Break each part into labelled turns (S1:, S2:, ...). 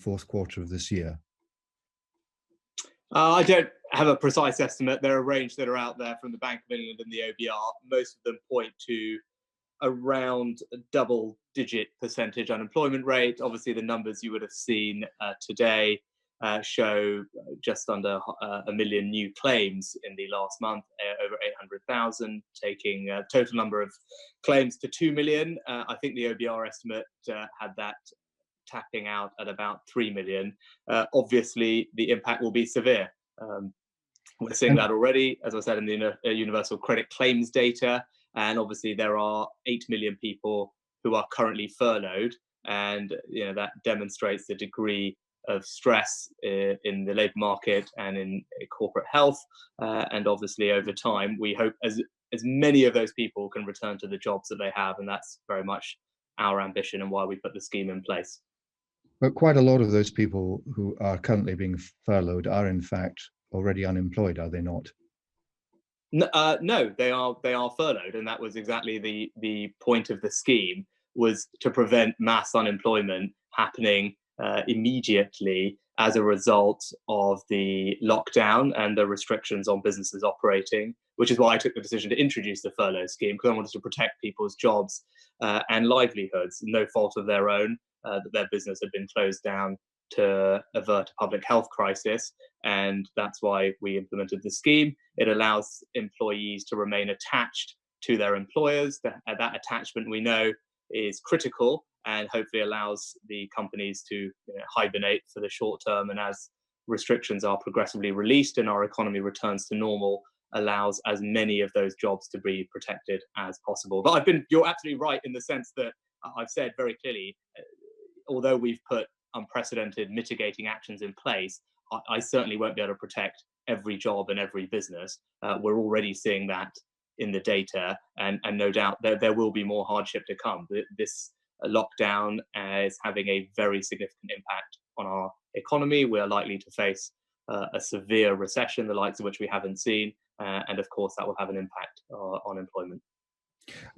S1: fourth quarter of this year?
S2: I don't have a precise estimate. There are a range that are out there from the Bank of England and the OBR. Most of them point to around a double-digit percentage unemployment rate. Obviously, the numbers you would have seen today show just under a million new claims in the last month, over 800,000, taking total number of claims to 2 million. I think the OBR estimate had that tapping out at about 3 million. Obviously, the impact will be severe. We're seeing that already, as I said, in the universal credit claims data. And obviously, there are 8 million people who are currently furloughed. And that demonstrates the degree of stress in the labour market and in corporate health. And obviously, over time, we hope as many of those people can return to the jobs that they have. And that's very much our ambition and why we put the scheme in place.
S1: But quite a lot of those people who are currently being furloughed are in fact already unemployed, are they not?
S2: No, they are furloughed, and that was exactly the point of the scheme, was to prevent mass unemployment happening immediately as a result of the lockdown and the restrictions on businesses operating, which is why I took the decision to introduce the furlough scheme, because I wanted to protect people's jobs and livelihoods, no fault of their own, that their business had been closed down to avert a public health crisis. And that's why we implemented the scheme. It allows employees to remain attached to their employers. That attachment, we know, is critical, and hopefully allows the companies to hibernate for the short term. And as restrictions are progressively released and our economy returns to normal, allows as many of those jobs to be protected as possible. But you're absolutely right in the sense that I've said very clearly, although we've put unprecedented mitigating actions in place, I certainly won't be able to protect every job and every business. We're already seeing that in the data, and no doubt there will be more hardship to come. This lockdown is having a very significant impact on our economy. We are likely to face a severe recession, the likes of which we haven't seen, and of course that will have an impact on employment.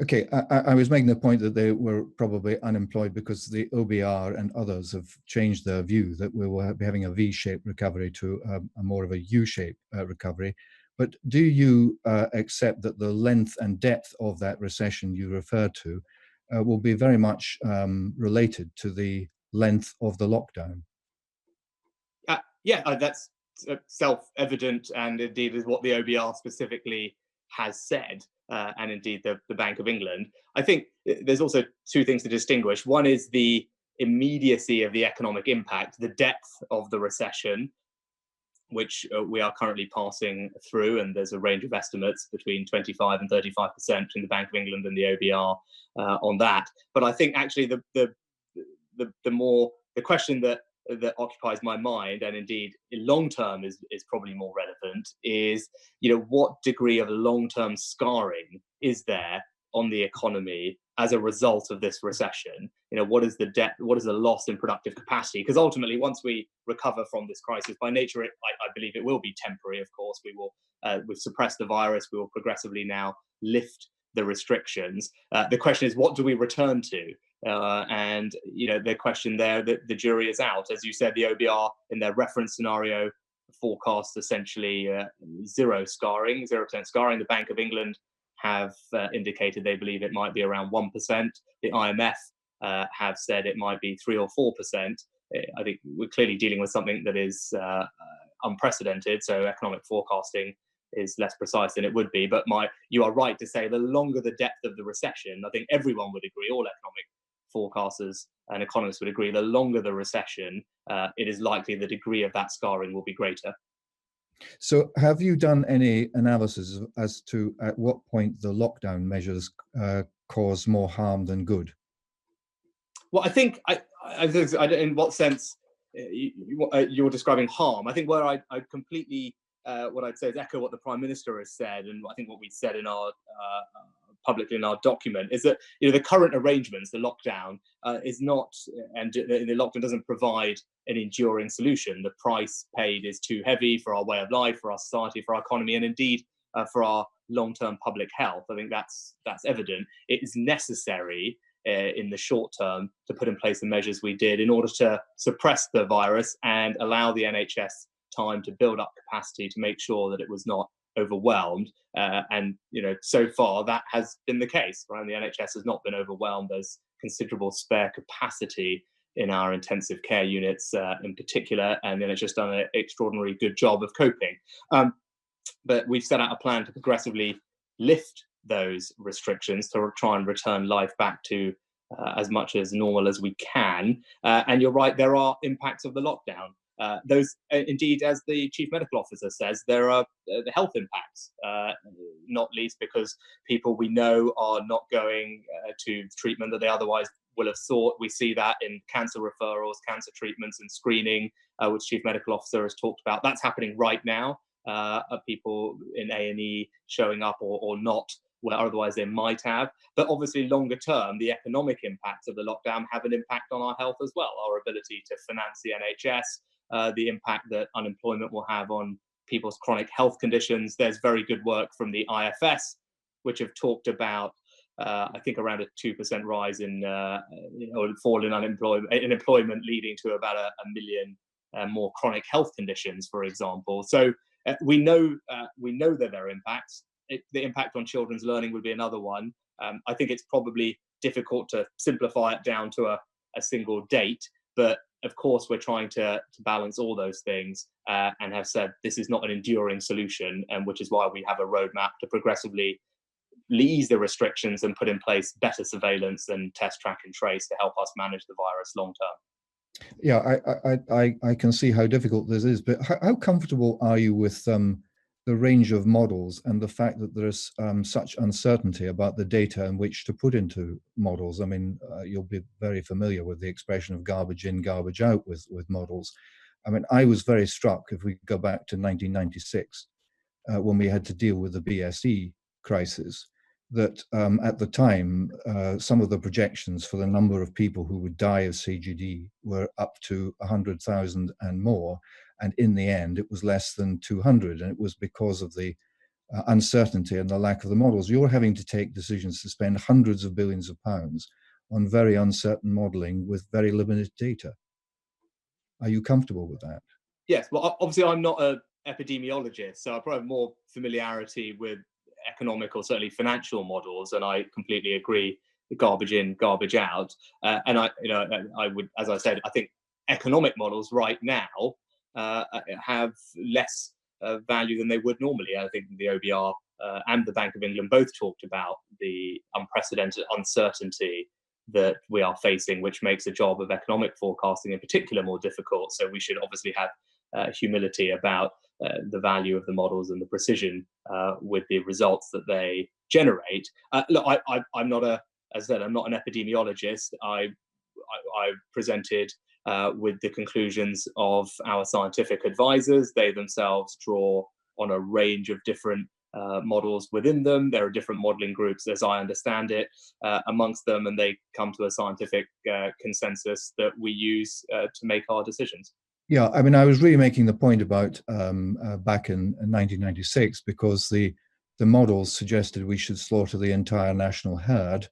S1: Okay, I was making the point that they were probably unemployed because the OBR and others have changed their view that we will be having a V-shaped recovery to a more of a U-shaped recovery. But do you accept that the length and depth of that recession you referred to will be very much related to the length of the lockdown?
S2: Yeah, that's self-evident, and indeed is what the OBR specifically has said. And indeed the Bank of England. I think there's also two things to distinguish. One is the immediacy of the economic impact, the depth of the recession, which we are currently passing through, and there's a range of estimates between 25 and 35% between the Bank of England and the OBR on that. But I think actually the question that occupies my mind, and indeed in long term is probably more relevant, is what degree of long-term scarring is there on the economy as a result of this recession? What is the debt? What is the loss in productive capacity? Because ultimately, once we recover from this crisis, by nature, I believe it will be temporary. Of course, we've suppressed the virus. We will progressively now lift the restrictions. The question is, what do we return to? And the question there, the jury is out. As you said, the OBR in their reference scenario forecasts essentially 0% scarring. The Bank of England have indicated they believe it might be around 1%. The IMF have said it might be 3 or 4%. I think we're clearly dealing with something that is unprecedented. So economic forecasting is less precise than it would be. But you are right to say the longer the depth of the recession, I think everyone would agree, all economic forecasters and economists would agree, the longer the recession, it is likely the degree of that scarring will be greater.
S1: So have you done any analysis as to at what point the lockdown measures cause more harm than good?
S2: Well, I think, in what sense you're describing harm? I think where I completely, what I'd say is echo what the Prime Minister has said, and I think what we said in our publicly in our document, is that the current arrangements, the lockdown is not, and the lockdown doesn't provide an enduring solution. The price paid is too heavy for our way of life, for our society, for our economy, and indeed for our long-term public health. I think that's evident. It is necessary in the short term to put in place the measures we did in order to suppress the virus and allow the NHS time to build up capacity to make sure that it was not overwhelmed. And so far that has been the case. Right? The NHS has not been overwhelmed. There's considerable spare capacity in our intensive care units in particular, and then it's just done an extraordinarily good job of coping. But we've set out a plan to progressively lift those restrictions to try and return life back to as much as normal as we can. And you're right, there are impacts of the lockdown. Those, indeed, as the Chief Medical Officer says, there are the health impacts, not least because people we know are not going to treatment that they otherwise will have sought. We see that in cancer referrals, cancer treatments and screening, which Chief Medical Officer has talked about. That's happening right now. People in A&E showing up or not where otherwise they might have. But obviously longer term, the economic impacts of the lockdown have an impact on our health as well, our ability to finance the NHS, the impact that unemployment will have on people's chronic health conditions. There's very good work from the IFS, which have talked about I think around a 2% rise in or fall in employment leading to about a million more chronic health conditions, for example. So we know that there are impacts. The impact on children's learning would be another one. I think it's probably difficult to simplify it down to a single date, but of course we're trying to balance all those things and have said this is not an enduring solution, and which is why we have a roadmap to progressively ease the restrictions and put in place better surveillance and test, track and trace to help us manage the virus long term.
S1: Yeah, I can see how difficult this is, but how comfortable are you with the range of models and the fact that there's such uncertainty about the data in which to put into models? I mean, you'll be very familiar with the expression of garbage in, garbage out with models. I mean, I was very struck, if we go back to 1996, when we had to deal with the BSE crisis, that at the time, some of the projections for the number of people who would die of CGD were up to 100,000 and more. And in the end, it was less than 200. And it was because of the uncertainty and the lack of the models. You're having to take decisions to spend hundreds of billions of pounds on very uncertain modeling with very limited data. Are you comfortable with that?
S2: Yes, well, obviously I'm not an epidemiologist, so I probably have more familiarity with economic or certainly financial models, and I completely agree, garbage in, garbage out. And I would, as I said, I think economic models right now have less value than they would normally. I think the OBR and the Bank of England both talked about the unprecedented uncertainty that we are facing, which makes the job of economic forecasting in particular more difficult. So we should obviously have humility about the value of the models and the precision with the results that they generate. Look, I'm not as I said, I'm not an epidemiologist. I presented with the conclusions of our scientific advisors. They themselves draw on a range of different models within them. There are different modeling groups, as I understand it, amongst them, and they come to a scientific consensus that we use to make our decisions.
S1: Yeah, I mean, I was really making the point about back in 1996, because the models suggested we should slaughter the entire national herd,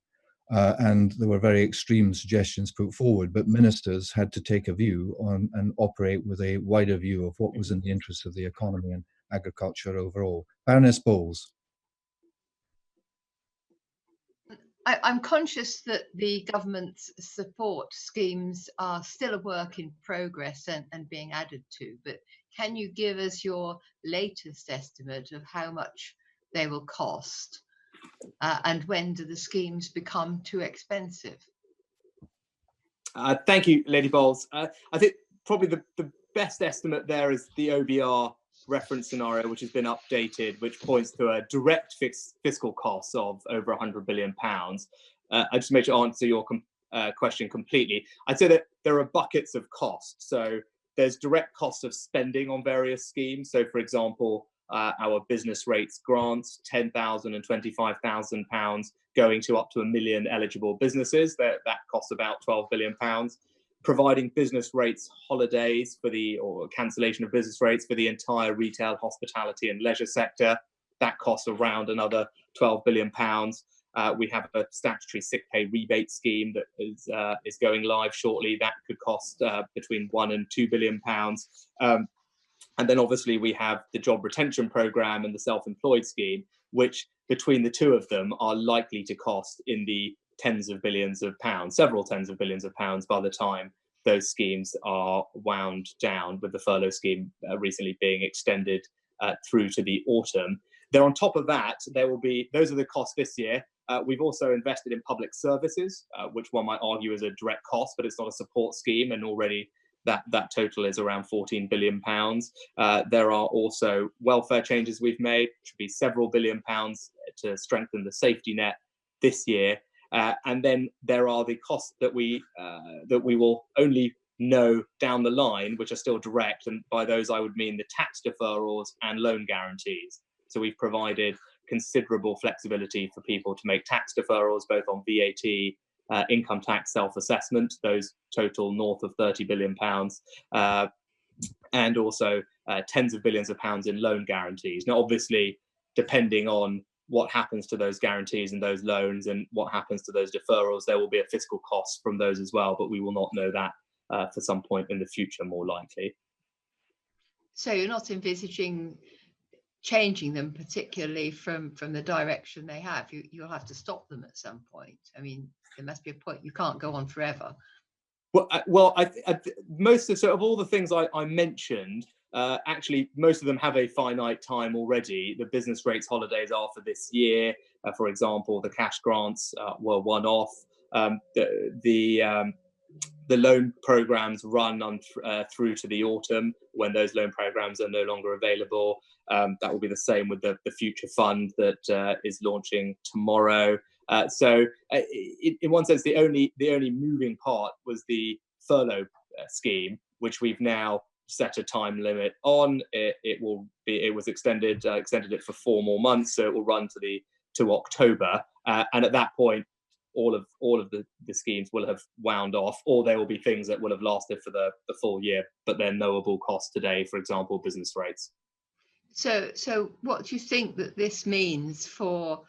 S1: and there were very extreme suggestions put forward, but ministers had to take a view on and operate with a wider view of what was in the interest of the economy and agriculture overall. Baroness Bowles.
S3: I'm conscious that the government's support schemes are still a work in progress and being added to, but can you give us your latest estimate of how much they will cost and when do the schemes become too expensive?
S2: Thank you, Lady Bowles. I think probably the best estimate there is the OBR reference scenario, which has been updated, which points to a direct fiscal cost of over £100 billion. I just make sure I answer your question completely. I'd say that there are buckets of cost. So there's direct cost of spending on various schemes. So, for example, our business rates grants, £10,000 and £25,000 going to up to 1 million eligible businesses. That costs about £12 billion. Providing business rates holidays or cancellation of business rates for the entire retail, hospitality and leisure sector. That costs around another £12 billion. We have a statutory sick pay rebate scheme that is going live shortly. That could cost between £1 and £2 billion. And then obviously we have the job retention programme and the self-employed scheme, which between the two of them are likely to cost in the tens of billions of pounds, several tens of billions of pounds by the time those schemes are wound down, with the furlough scheme recently being extended through to the autumn. Then on top of that, those are the costs this year. We've also invested in public services, which one might argue is a direct cost, but it's not a support scheme, and already that total is around £14 billion. There are also welfare changes we've made, which would be several £1 billion to strengthen the safety net this year. And then there are the costs that we will only know down the line, which are still direct. And by those, I would mean the tax deferrals and loan guarantees. So we've provided considerable flexibility for people to make tax deferrals, both on VAT, income tax self-assessment, those total north of £30 billion, and also tens of billions of pounds in loan guarantees. Now, obviously, depending on what happens to those guarantees and those loans and what happens to those deferrals, there will be a fiscal cost from those as well, but we will not know that for some point in the future, more likely.
S3: So you're not envisaging changing them, particularly from the direction they have? You'll have to stop them at some point. I mean, there must be a point. You can't go on forever.
S2: Well, most of all the things I mentioned, actually, most of them have a finite time already. The business rates holidays are for this year. For example, the cash grants were one-off. The loan programs run on through to the autumn, when those loan programs are no longer available. That will be the same with the Future Fund that is launching tomorrow. So in one sense, the only moving part was the furlough scheme, which we've now set a time limit on. It was extended it for 4 more months, so it will run to October. And at that point, all of the schemes will have wound off, or there will be things that will have lasted for the full year, but they're knowable costs today, for example, business rates.
S3: So what do you think that this means for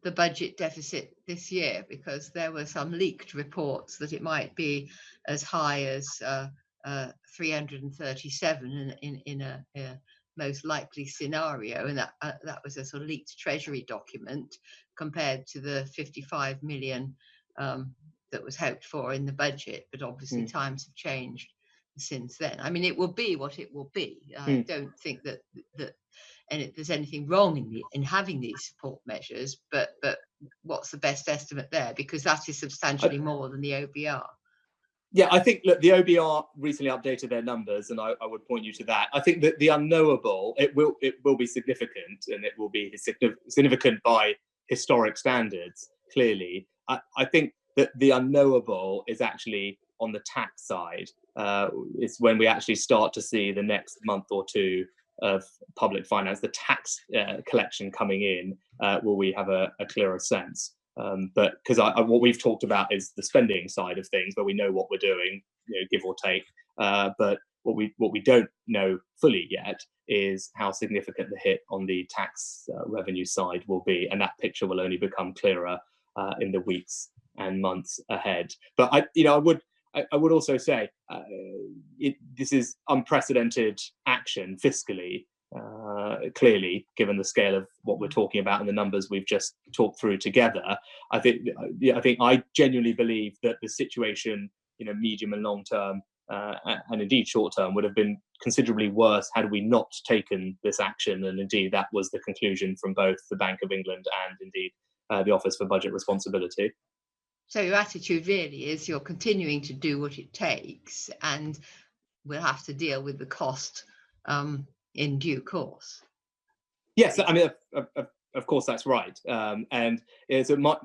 S3: the budget deficit this year? Because there were some leaked reports that it might be as high as 337 in a most likely scenario, and that was a sort of leaked Treasury document compared to the 55 million that was hoped for in the budget. But obviously times have changed since then. I mean, it will be what it will be. I don't think that there's anything wrong in having these support measures, but what's the best estimate there? Because that is substantially more than the OBR.
S2: Yeah, I think, look, the OBR recently updated their numbers, and I would point you to that. I think that the unknowable, it will be significant, and it will be significant by historic standards, clearly. I think that the unknowable is actually on the tax side. It's when we actually start to see the next month or two of public finance, the tax collection coming in, will we have a clearer sense. But because what we've talked about is the spending side of things, where we know what we're doing, give or take. But what we don't know fully yet is how significant the hit on the tax revenue side will be, and that picture will only become clearer in the weeks and months ahead. But I would also say this is unprecedented action fiscally. Clearly, given the scale of what we're talking about and the numbers we've just talked through together, I think I genuinely believe that the situation, medium and long term, and indeed short term, would have been considerably worse had we not taken this action. And indeed, that was the conclusion from both the Bank of England and indeed the Office for Budget Responsibility.
S3: So your attitude really is you're continuing to do what it takes, and we'll have to deal with the cost in due course.
S2: Yes, I mean, of course, that's right. And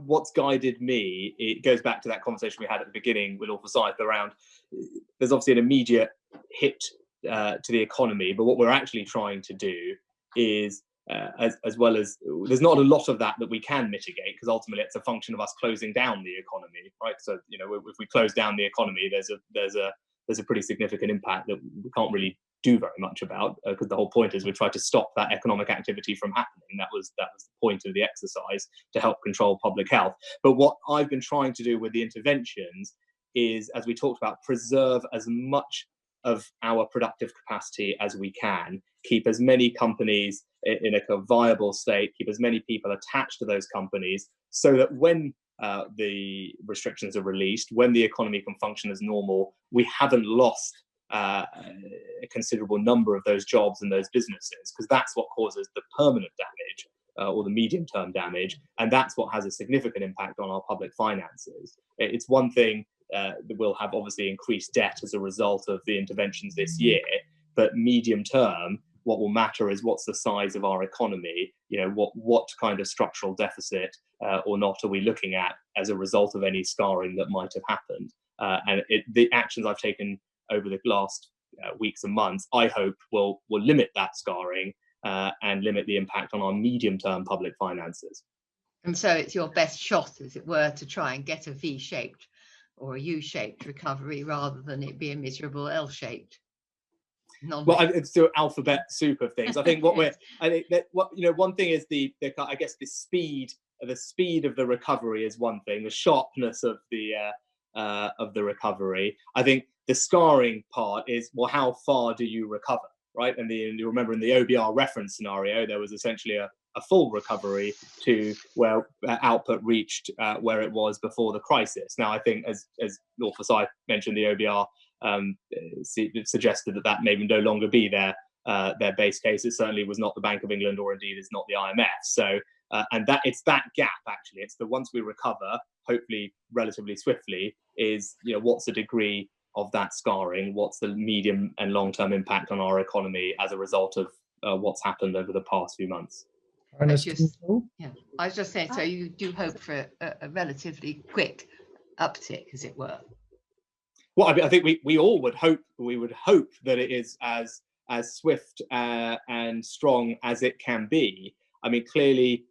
S2: what's guided me, it goes back to that conversation we had at the beginning with Forsyth around, there's obviously an immediate hit to the economy, but what we're actually trying to do is, as well as, there's not a lot of that we can mitigate, because ultimately it's a function of us closing down the economy, right? So, if we close down the economy, there's a pretty significant impact that we can't really do very much about, because the whole point is we try to stop that economic activity from happening. That was the point of the exercise, to help control public health. But what I've been trying to do with the interventions is, as we talked about, preserve as much of our productive capacity as we can, keep as many companies in a viable state, keep as many people attached to those companies, so that when the restrictions are released, when the economy can function as normal, we haven't lost a considerable number of those jobs and those businesses, because that's what causes the permanent damage or the medium-term damage, and that's what has a significant impact on our public finances. It's one thing that we'll have obviously increased debt as a result of the interventions this year, but medium term, what will matter is what's the size of our economy, what kind of structural deficit or not are we looking at as a result of any scarring that might have happened. And the actions I've taken over the last weeks and months, I hope will limit that scarring and limit the impact on our medium-term public finances.
S3: And so it's your best shot, as it were, to try and get a V-shaped or a U-shaped recovery rather than it be a miserable L-shaped.
S2: Well, it's still alphabet soup of things. I think one thing is the speed of the recovery is one thing, the sharpness of the recovery. I think the scarring part is, well, how far do you recover, right? And you remember in the OBR reference scenario, there was essentially a full recovery to where output reached where it was before the crisis. Now, I think, as Lord Forsyth mentioned, the OBR suggested that may no longer be their base case. It certainly was not the Bank of England, or indeed is not the IMF. So, and that it's that gap, actually. It's the once we recover, hopefully relatively swiftly, is what's the degree of that scarring? What's the medium and long-term impact on our economy as a result of what's happened over the past few months?
S3: I was just saying, so you do hope for a relatively quick uptick, as it were.
S2: Well, I think we all would hope. We would hope that it is as swift and strong as it can be. I mean, clearly,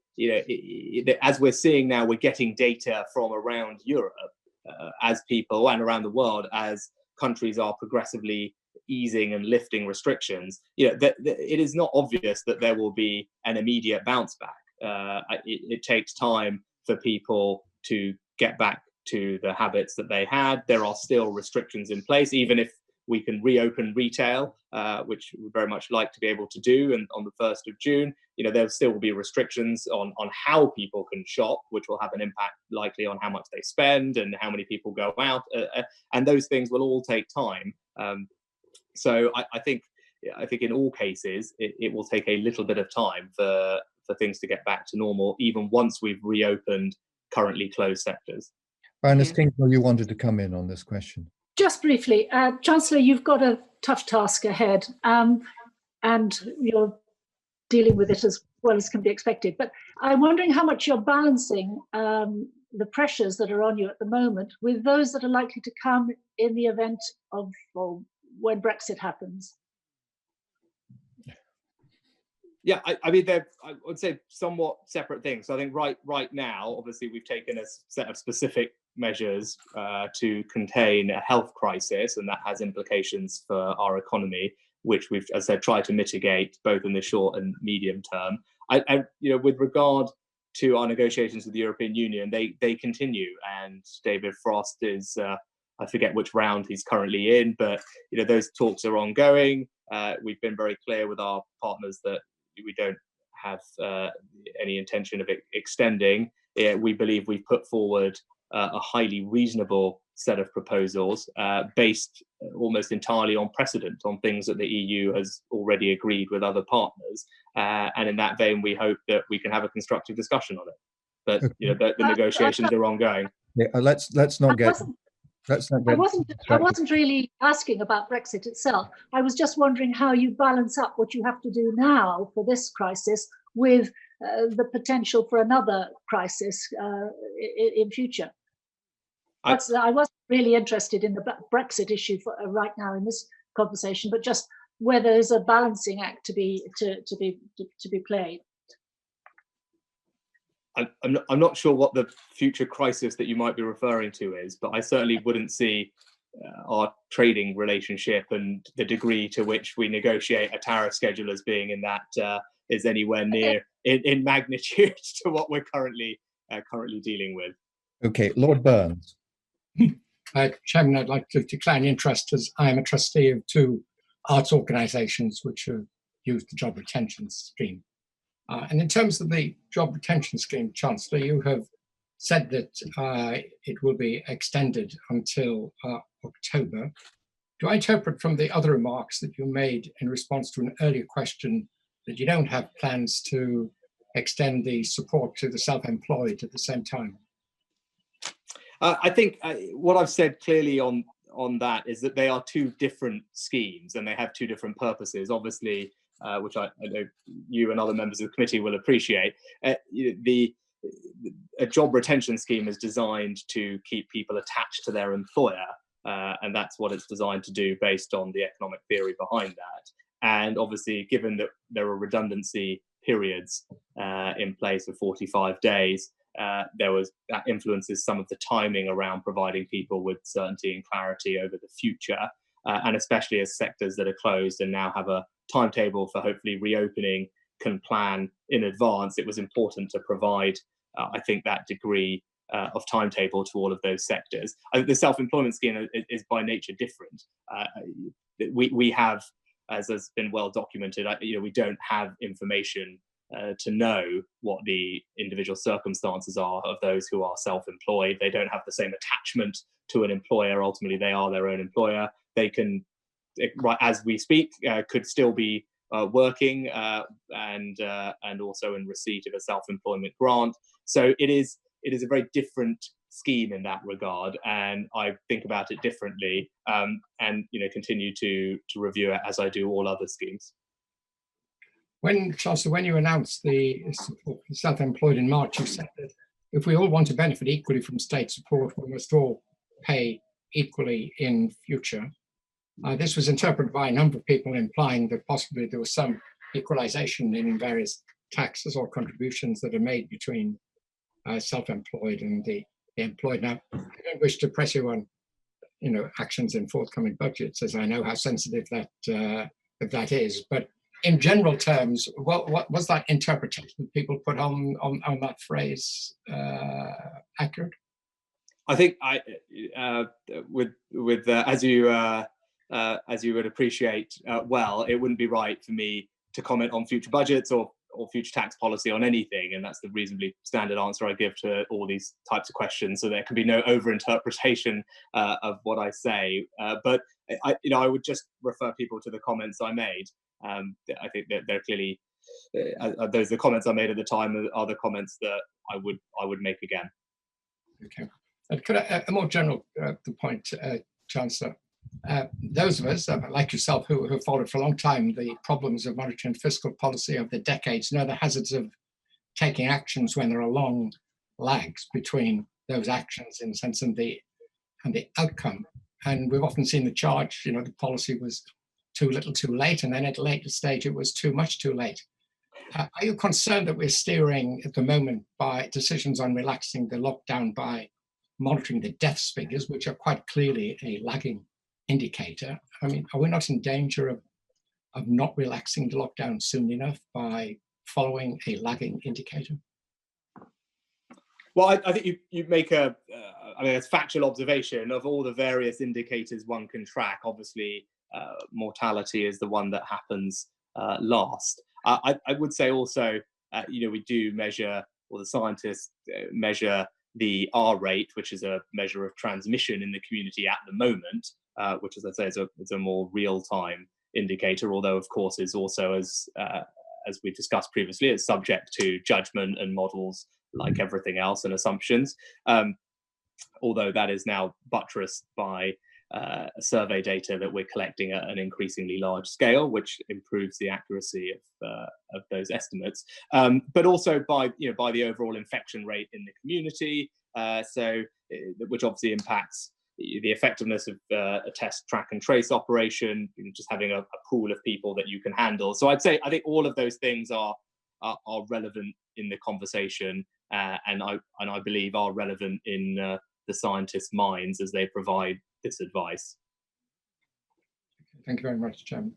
S2: as we're seeing now, we're getting data from around Europe as people, and around the world as countries are progressively easing and lifting restrictions. That it is not obvious that there will be an immediate bounce back. It takes time for people to get back to the habits that they had. There are still restrictions in place, even if we can reopen retail, which we very much like to be able to do. And on the 1st of June, there still will be restrictions on how people can shop, which will have an impact likely on how much they spend and how many people go out. And those things will all take time. So I think in all cases, it will take a little bit of time for things to get back to normal, even once we've reopened currently closed sectors.
S1: Ernest Kingsmill, you wanted to come in on this question.
S4: Just briefly, Chancellor, you've got a tough task ahead, and you're dealing with it as well as can be expected. But I'm wondering how much you're balancing the pressures that are on you at the moment with those that are likely to come in the event of when Brexit happens.
S2: Yeah, I mean, I would say somewhat separate things. So I think right now, obviously, we've taken a set of specific measures to contain a health crisis, and that has implications for our economy, which we've, as I said, tried to mitigate both in the short and medium term. With regard to our negotiations with the European Union, they continue, and David Frost is, I forget which round he's currently in, but those talks are ongoing. We've been very clear with our partners that we don't have any intention of extending. We believe we've put forward a highly reasonable set of proposals based almost entirely on precedent, on things that the EU has already agreed with other partners. And in that vein, we hope that we can have a constructive discussion on it. But the negotiations are ongoing.
S1: Yeah, let's not get.
S4: I wasn't really asking about Brexit itself. I was just wondering how you balance up what you have to do now for this crisis with the potential for another crisis in future. I wasn't really interested in the Brexit issue right now in this conversation, but just where there's a balancing act to be played.
S2: I'm not sure what the future crisis that you might be referring to is, but I certainly wouldn't see our trading relationship and the degree to which we negotiate a tariff schedule as being in that is anywhere near in magnitude to what we're currently dealing with.
S1: Okay, Lord Burns.
S5: Chairman, I'd like to decline interest as I am a trustee of 2 arts organisations which have used the job retention scheme. And in terms of the job retention scheme, Chancellor, you have said that it will be extended until October. Do I interpret from the other remarks that you made in response to an earlier question that you don't have plans to extend the support to the self-employed at the same time?
S2: I think what I've said clearly on that is that they are 2 different schemes and they have 2 different purposes. Obviously, which I know you and other members of the committee will appreciate. A job retention scheme is designed to keep people attached to their employer, and that's what it's designed to do based on the economic theory behind that. And obviously, given that there are redundancy periods in place of 45 days, that influences some of the timing around providing people with certainty and clarity over the future, and especially as sectors that are closed and now have a timetable for hopefully reopening can plan in advance. It was important to provide, I think, that degree of timetable to all of those sectors. I think the self-employment scheme is by nature different. We have, as has been well documented, we don't have information to know what the individual circumstances are of those who are self-employed. They don't have the same attachment to an employer. Ultimately, they are their own employer. They can, right as we speak, could still be working and also in receipt of a self-employment grant. So it is a very different scheme in that regard, and I think about it differently, and continue to review it as I do all other schemes.
S5: Chancellor, when you announced the support for self-employed in March, you said that if we all want to benefit equally from state support, we must all pay equally in future. This was interpreted by a number of people, implying that possibly there was some equalization in various taxes or contributions that are made between self-employed and the employed. Now, I don't wish to press you on, actions in forthcoming budgets, as I know how sensitive that is. But in general terms, what was that interpretation people put on that phrase accurate?
S2: I think as you would appreciate well, it wouldn't be right for me to comment on future budgets or future tax policy on anything, and that's the reasonably standard answer I give to all these types of questions. So there can be no overinterpretation of what I say. But I would just refer people to the comments I made. I think that they're clearly those the comments I made at the time are the comments that I would make again.
S5: Okay. Could I, a more general point, Chancellor? Those of us, like yourself, who have followed for a long time the problems of monetary and fiscal policy over the decades, know the hazards of taking actions when there are long lags between those actions in the sense of the outcome. And we've often seen the charge, the policy was too little too late, and then at a later stage it was too much too late. Are you concerned that we're steering at the moment by decisions on relaxing the lockdown by monitoring the deaths figures, which are quite clearly a lagging indicator? I mean, are we not in danger of not relaxing the lockdown soon enough by following a lagging indicator?
S2: Well, I think you make a factual observation of all the various indicators one can track. Obviously, mortality is the one that happens last. I would say also, we do measure, or the scientists measure the R rate, which is a measure of transmission in the community at the moment, which, as I say, is a more real-time indicator, although, of course, is also, as we discussed previously, it's subject to judgment and models like everything else and assumptions, although that is now buttressed by survey data that we're collecting at an increasingly large scale, which improves the accuracy of those estimates, but also by the overall infection rate in the community, which obviously impacts the effectiveness of a test, track and trace operation, just having a pool of people that you can handle. So I think all of those things are relevant in the conversation, and I believe are relevant in the scientists' minds as they provide this advice.
S5: Thank you very much, Chairman.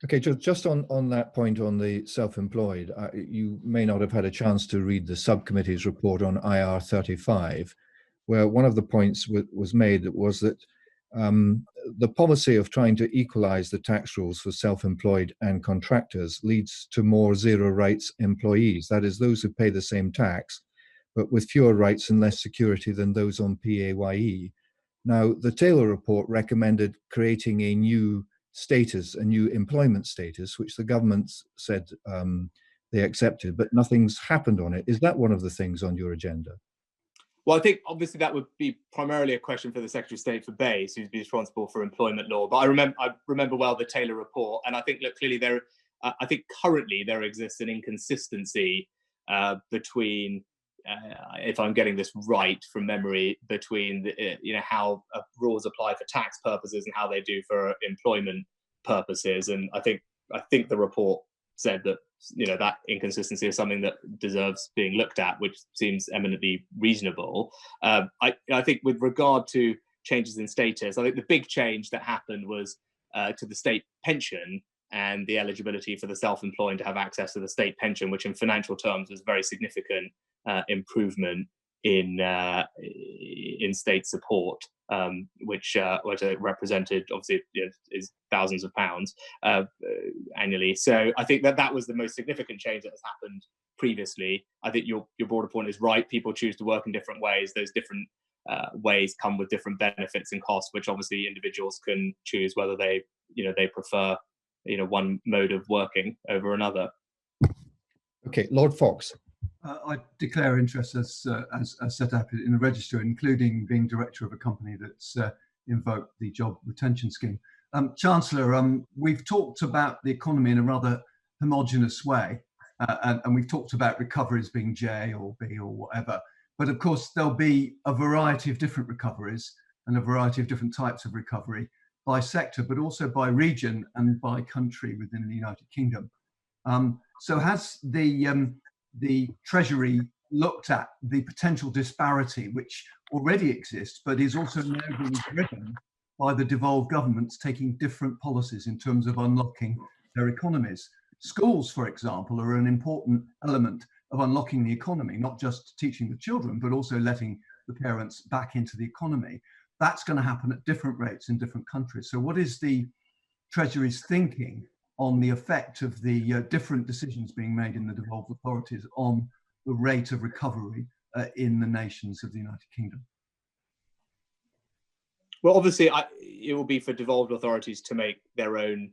S1: Okay, just on that point on the self-employed, you may not have had a chance to read the subcommittee's report on IR 35, where one of the points was made was that the policy of trying to equalize the tax rules for self-employed and contractors leads to more zero rights employees. That is, those who pay the same tax, but with fewer rights and less security than those on PAYE. Now, the Taylor report recommended creating a new status, a new employment status, which the government said they accepted, but nothing's happened on it. Is that one of the things on your agenda?
S2: Well, I think obviously that would be primarily a question for the Secretary of State for Bays, who's responsible for employment law. But I remember well the Taylor report, and I think, look, clearly I think currently there exists an inconsistency between, if I'm getting this right from memory, between how rules apply for tax purposes and how they do for employment purposes. And I think the report said that that inconsistency is something that deserves being looked at, which seems eminently reasonable. I think with regard to changes in status, I think the big change that happened was to the state pension and the eligibility for the self-employed to have access to the state pension, which in financial terms was a very significant improvement in state support, which represented obviously is thousands of pounds annually. So I think that was the most significant change that has happened previously. I think your broader point is right. People choose to work in different ways. Those different ways come with different benefits and costs, which obviously individuals can choose whether they prefer one mode of working over another.
S1: Okay, Lord Fox.
S6: I declare interest as set up in the register, including being director of a company that's invoked the job retention scheme. Chancellor, we've talked about the economy in a rather homogenous way, and we've talked about recoveries being J or B or whatever. But of course, there'll be a variety of different recoveries and a variety of different types of recovery by sector, but also by region and by country within the United Kingdom. So has the Treasury looked at the potential disparity which already exists, but is also now being driven by the devolved governments taking different policies in terms of unlocking their economies? Schools, for example, are an important element of unlocking the economy, not just teaching the children, but also letting the parents back into the economy. That's going to happen at different rates in different countries. So what is the Treasury's thinking on the effect of the different decisions being made in the devolved authorities on the rate of recovery in the nations of the United Kingdom?
S2: Well, obviously, it will be for devolved authorities to make their own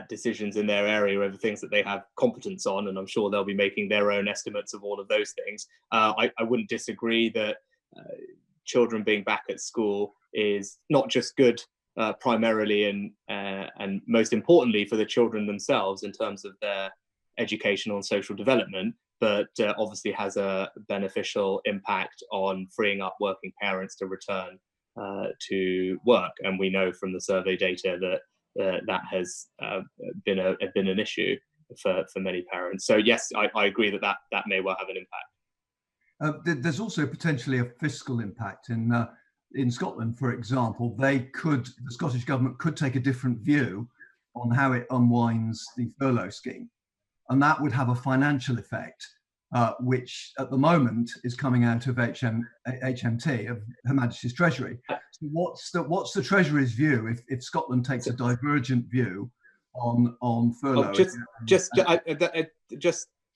S2: decisions in their area over things that they have competence on, and I'm sure they'll be making their own estimates of all of those things. I wouldn't disagree that children being back at school is not just good primarily and most importantly for the children themselves in terms of their educational and social development, but obviously has a beneficial impact on freeing up working parents to return to work. And we know from the survey data that that has been an issue for many parents. So yes, I agree that may well have an impact.
S6: There's also potentially a fiscal impact in Scotland, for example. The Scottish government could take a different view on how it unwinds the furlough scheme, and that would have a financial effect, which at the moment is coming out of HMT, of Her Majesty's Treasury. So what's the Treasury's view if Scotland takes a divergent view on furlough?
S2: Just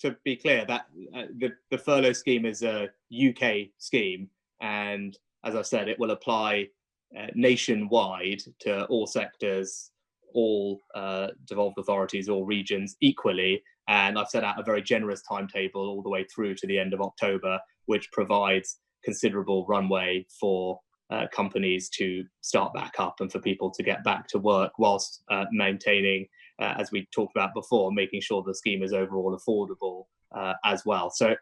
S2: to be clear, that the furlough scheme is a UK scheme, and as I said, it will apply nationwide to all sectors, all devolved authorities, all regions equally. And I've set out a very generous timetable all the way through to the end of October, which provides considerable runway for companies to start back up and for people to get back to work whilst maintaining, as we talked about before, making sure the scheme is overall affordable as well. So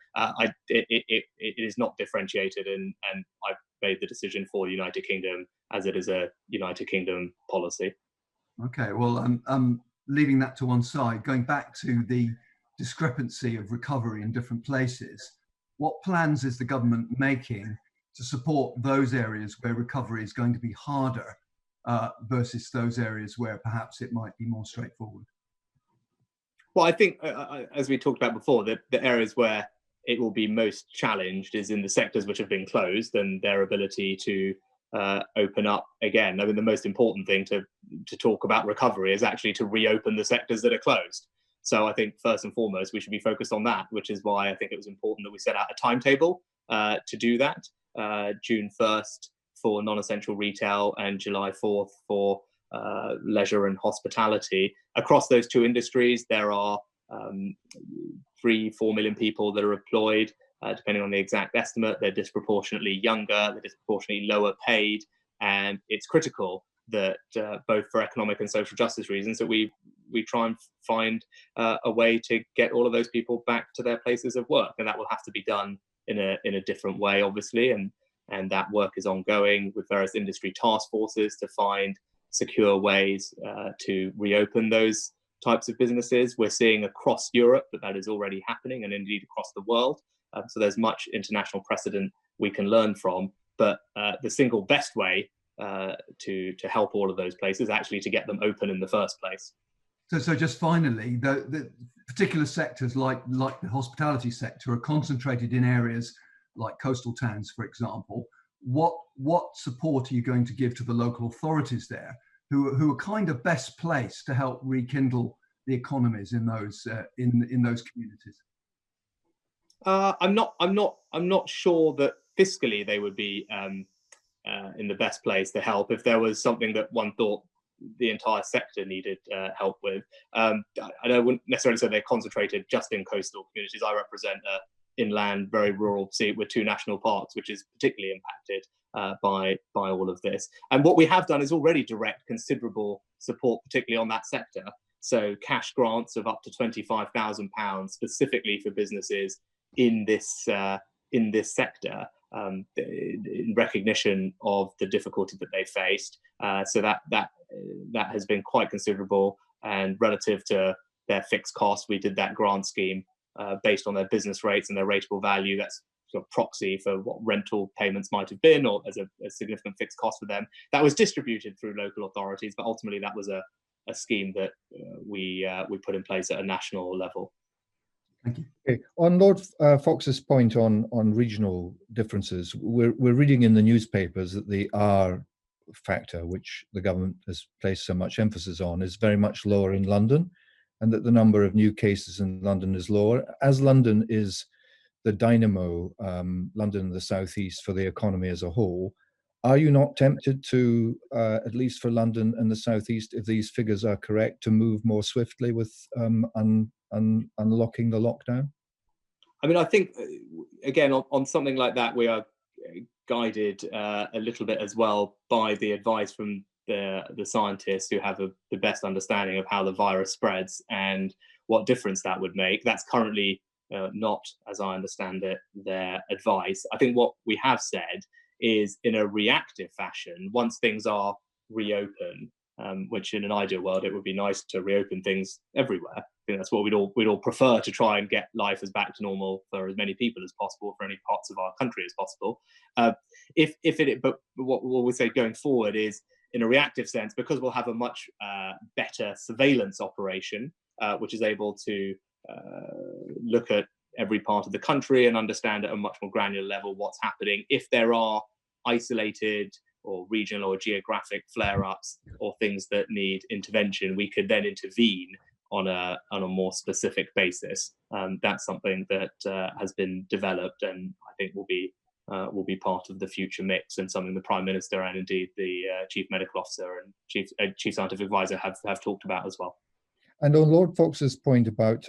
S2: it is not differentiated, and I've made the decision for the United Kingdom as it is a United Kingdom policy.
S6: Okay, well, I'm leaving that to one side. Going back to the discrepancy of recovery in different places, what plans is the government making to support those areas where recovery is going to be harder versus those areas where perhaps it might be more straightforward?
S2: Well, I think, as we talked about before, the areas where it will be most challenged is in the sectors which have been closed and their ability to open up again. I mean, the most important thing to talk about recovery is actually to reopen the sectors that are closed. So I think first and foremost, we should be focused on that, which is why I think it was important that we set out a timetable to do that. June 1st for non-essential retail and July 4th for leisure and hospitality. Across those two industries, there are 3-4 million people that are employed, depending on the exact estimate. They're disproportionately younger, they're disproportionately lower paid, and it's critical that both for economic and social justice reasons that we try and find a way to get all of those people back to their places of work, and that will have to be done in a different way, obviously, and that work is ongoing with various industry task forces to find secure ways to reopen those types of businesses. We're seeing across Europe that is already happening, and indeed across the world. So there's much international precedent we can learn from. But the single best way to help all of those places actually to get them open in the first place.
S6: So just finally, the particular sectors like the hospitality sector are concentrated in areas like coastal towns, for example. What support are you going to give to the local authorities there, who are kind of best placed to help rekindle the economies in those in those communities?
S2: I'm not sure that fiscally they would be in the best place to help if there was something that one thought the entire sector needed help with. I wouldn't necessarily say they're concentrated just in coastal communities. I represent an inland, very rural seat with 2 national parks, which is particularly impacted by all of this. And what we have done is already direct considerable support, particularly on that sector. So cash grants of up to £25,000 specifically for businesses in this sector, in recognition of the difficulty that they faced. So that has been quite considerable, and relative to their fixed costs, we did that grant scheme based on their business rates and their rateable value. That's sort of proxy for what rental payments might have been, or as a significant fixed cost for them. That was distributed through local authorities, but ultimately that was a scheme that we put in place at a national level.
S1: Thank you. Okay. On Lord Fox's point on regional differences, we're reading in the newspapers that the R factor, which the government has placed so much emphasis on, is very much lower in London, and that the number of new cases in London is lower. As London is the dynamo, London and the southeast for the economy as a whole, are you not tempted to, at least for London and the southeast, if these figures are correct, to move more swiftly with unlocking the lockdown?
S2: I mean, I think, again, on something like that, we are guided a little bit as well by the advice from the scientists who have the best understanding of how the virus spreads and what difference that would make. That's currently not, as I understand it, their advice. I think what we have said is, in a reactive fashion, once things are reopened, which in an ideal world, it would be nice to reopen things everywhere. I think that's what we'd all prefer, to try and get life as back to normal for as many people as possible, for any parts of our country as possible. But what we say going forward is, in a reactive sense, because we'll have a much better surveillance operation, which is able to look at every part of the country and understand at a much more granular level what's happening. If there are isolated or regional or geographic flare-ups or things that need intervention, we could then intervene on a more specific basis. That's something that has been developed, and I think will be part of the future mix, and something the Prime Minister and indeed the Chief Medical Officer and Chief Scientific Advisor have talked about as well.
S1: And on Lord Fox's point about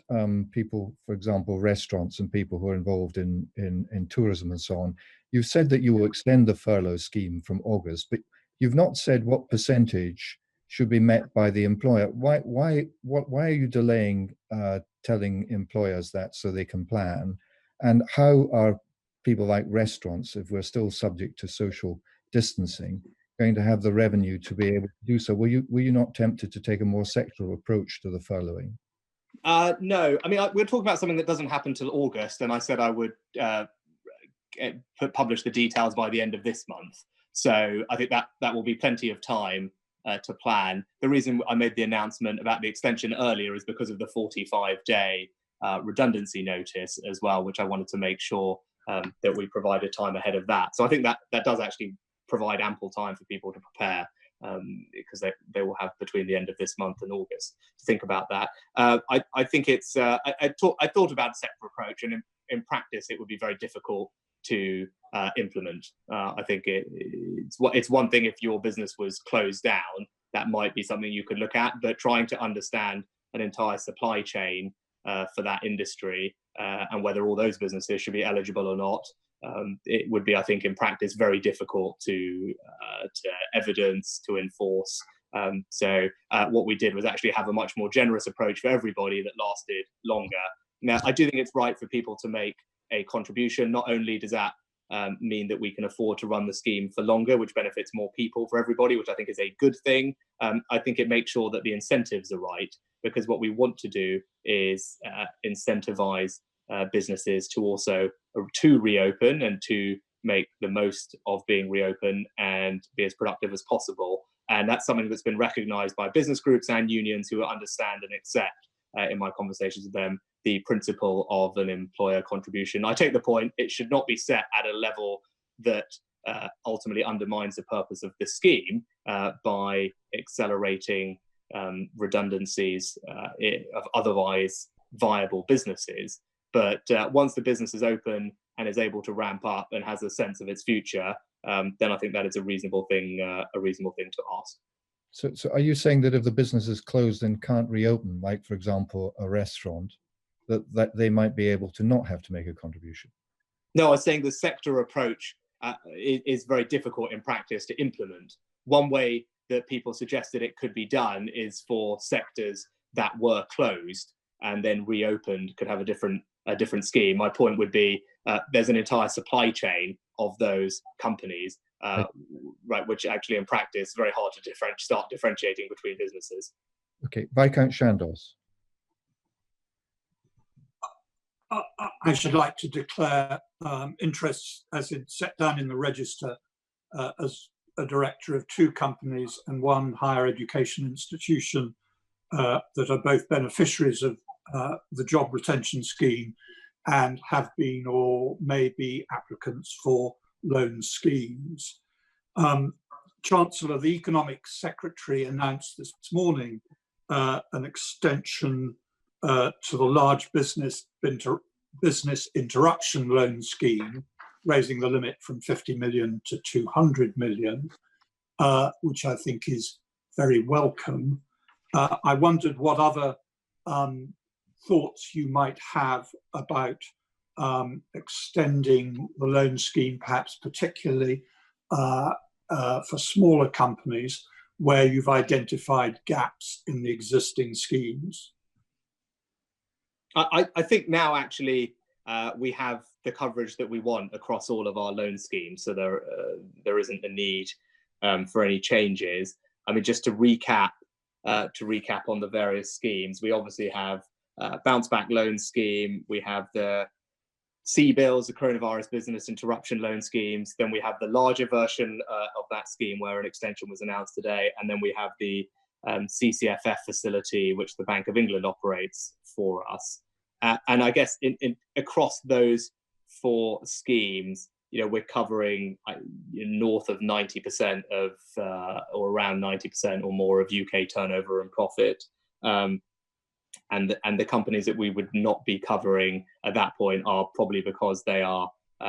S1: people, for example, restaurants and people who are involved in tourism and so on, you've said that you will extend the furlough scheme from August, but you've not said what percentage should be met by the employer. Why are you delaying telling employers that so they can plan? And how are people like restaurants, if we're still subject to social distancing, going to have the revenue to be able to do so? Were you not tempted to take a more sectoral approach to the furloughing?
S2: No, I mean, we're talking about something that doesn't happen till August, and I said I would publish the details by the end of this month. So I think that will be plenty of time to plan. The reason I made the announcement about the extension earlier is because of the 45-day redundancy notice as well, which I wanted to make sure that we provided time ahead of that. So I think that does actually provide ample time for people to prepare, because they will have between the end of this month and August to think about that. I think it's I thought about a separate approach, and in practice it would be very difficult to implement. I think it's one thing if your business was closed down, that might be something you could look at, but trying to understand an entire supply chain for that industry and whether all those businesses should be eligible or not, it would be, I think, in practice very difficult to evidence, to enforce. So what we did was actually have a much more generous approach for everybody that lasted longer. Now, I do think it's right for people to make a contribution. Not only does that mean that we can afford to run the scheme for longer, which benefits more people for everybody, which I think is a good thing. I think it makes sure that the incentives are right, because what we want to do is incentivize businesses to also to reopen and to make the most of being reopened and be as productive as possible. And that's something that's been recognized by business groups and unions who understand and accept, in my conversations with them, the principle of an employer contribution. I take the point, it should not be set at a level that ultimately undermines the purpose of the scheme by accelerating redundancies of otherwise viable businesses. But once the business is open and is able to ramp up and has a sense of its future, then I think that is a reasonable thing to ask.
S1: So are you saying that if the business is closed and can't reopen, like for example a restaurant, that they might be able to not have to make a contribution?
S2: No, I was saying the sector approach is very difficult in practice to implement. One way that people suggested it could be done is for sectors that were closed and then reopened could have a different scheme. My point would be there's an entire supply chain of those companies, right, which actually in practice is very hard to start differentiating between businesses.
S1: Okay, Viscount Chandos.
S7: I should like to declare interests as it's set down in the register as a director of 2 companies and 1 higher education institution that are both beneficiaries of the job retention scheme and have been or may be applicants for loan schemes. Chancellor, the Economic Secretary announced this morning an extension to the large business interruption loan scheme, raising the limit from 50 million to 200 million, which I think is very welcome. I wondered what other thoughts you might have about extending the loan scheme, perhaps particularly for smaller companies where you've identified gaps in the existing schemes.
S2: I think now actually we have the coverage that we want across all of our loan schemes, so there isn't a need for any changes. I mean, just to recap on the various schemes, we obviously have bounce back loan scheme, we have the CBILS, the coronavirus business interruption loan schemes, then we have the larger version of that scheme where an extension was announced today, and then we have the CCFF facility which the Bank of England operates for us. And I guess in across those 4 schemes, we're covering north of 90% of, or around 90% or more of UK turnover and profit. And the companies that we would not be covering at that point are probably because they are,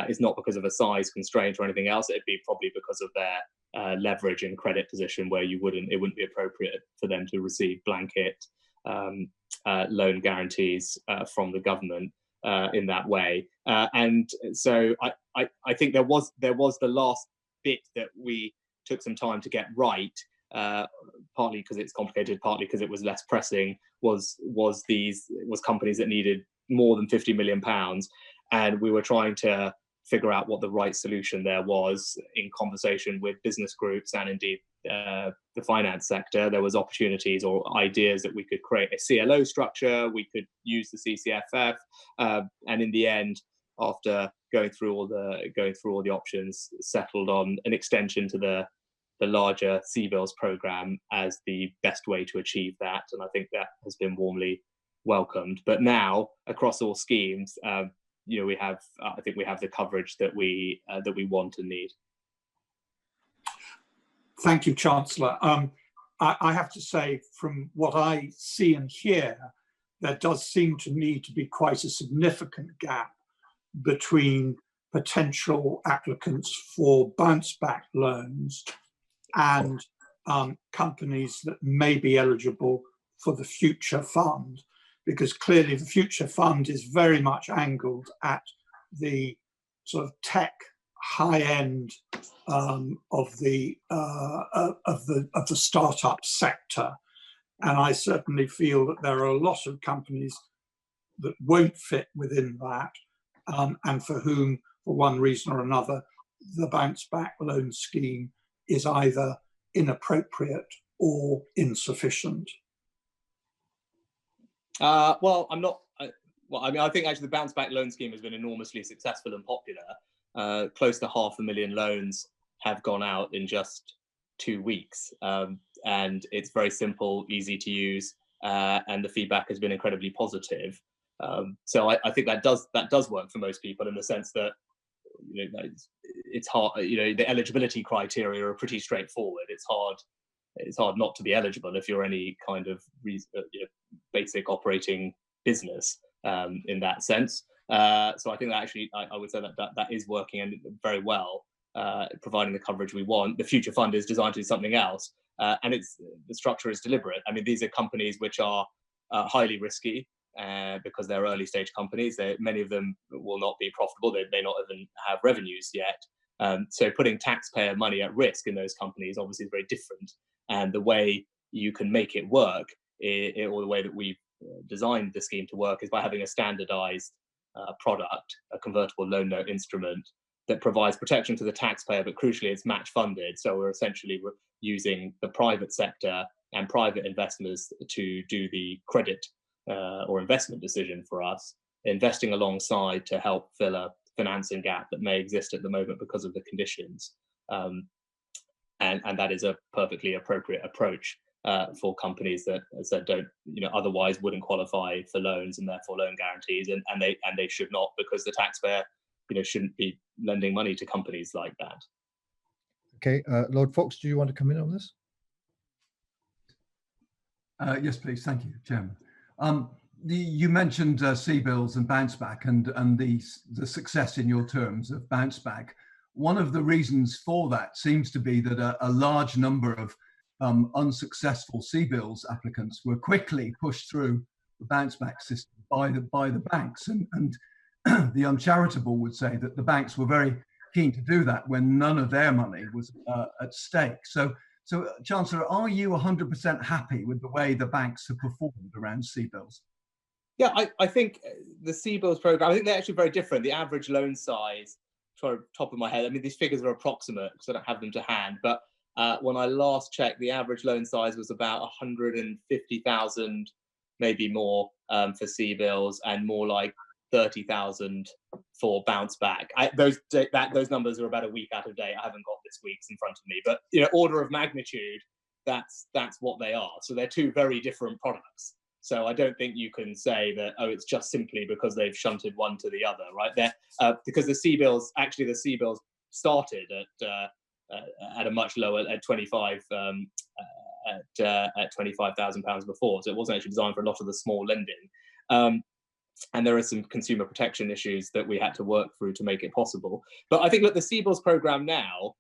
S2: it's not because of a size constraint or anything else, it'd be probably because of their leverage and credit position where it wouldn't be appropriate for them to receive blanket loan guarantees from the government in that way. And so I think there was the last bit that we took some time to get right, partly because it's complicated, partly because it was less pressing, was companies that needed more than £50 million. And we were trying to figure out what the right solution there was in conversation with business groups and indeed the finance sector. There was opportunities or ideas that we could create a CLO structure, we could use the CCFF, and in the end, after going through all the options, settled on an extension to the the larger CBILS program as the best way to achieve that, and I think that has been warmly welcomed. But now, across all schemes, we have, I think we have the coverage that we want and need.
S7: Thank you, Chancellor. I have to say, from what I see and hear, there does seem to need to be quite a significant gap between potential applicants for bounce back loans and companies that may be eligible for the Future Fund, because clearly the Future Fund is very much angled at the sort of tech high end of the startup sector, and I certainly feel that there are a lot of companies that won't fit within that, and for whom, for one reason or another, the bounce back loan scheme is either inappropriate or insufficient.
S2: Well, I'm not. I mean, I think actually the bounce back loan scheme has been enormously successful and popular. Close to 500,000 loans have gone out in just 2 weeks, and it's very simple, easy to use, and the feedback has been incredibly positive. So I think that does work for most people, in the sense that it's hard. The eligibility criteria are pretty straightforward. It's hard not to be eligible if you're any kind of basic operating business in that sense. So I think that actually, I would say that is working and very well, providing the coverage we want. The Future Fund is designed to do something else, and the structure is deliberate. I mean, these are companies which are highly risky because they're early stage companies. Many of them will not be profitable. They may not even have revenues yet. So putting taxpayer money at risk in those companies obviously is very different. And the way you can make it work, or the way that we've designed the scheme to work, is by having a standardized product, a convertible loan note instrument that provides protection to the taxpayer, but crucially it's match funded. So we're essentially using the private sector and private investors to do the credit or investment decision for us, investing alongside to help fill a financing gap that may exist at the moment because of the conditions. And that is a perfectly appropriate approach for companies that, as I said, don't, otherwise wouldn't qualify for loans and therefore loan guarantees, and they should not, because the taxpayer, shouldn't be lending money to companies like that.
S1: Okay, Lord Fox, do you want to come in on this?
S6: Yes, please. Thank you, Chairman. You mentioned CBILS and bounce back and the success in your terms of bounce back. One of the reasons for that seems to be that a large number of unsuccessful CBILS applicants were quickly pushed through the bounce back system by the banks, and the uncharitable would say that the banks were very keen to do that when none of their money was at stake. So Chancellor, are you 100% happy with the way the banks have performed around CBILS?
S2: Yeah, I think the CBILS program, I think they're actually very different. The average loan size, for top of my head, I mean, these figures are approximate because I don't have them to hand, but when I last checked, the average loan size was about 150,000, maybe more, for CBILS, and more like 30,000 for bounce back. Those numbers are about a week out of date. I haven't got this week's in front of me, but order of magnitude, that's what they are. So they're two very different products. So I don't think you can say that, oh, it's just simply because they've shunted one to the other, right? Because the CBILS started at a much lower, at 25,000 pounds before. So it wasn't actually designed for a lot of the small lending. And there are some consumer protection issues that we had to work through to make it possible. But I think, look, the CBILS program now,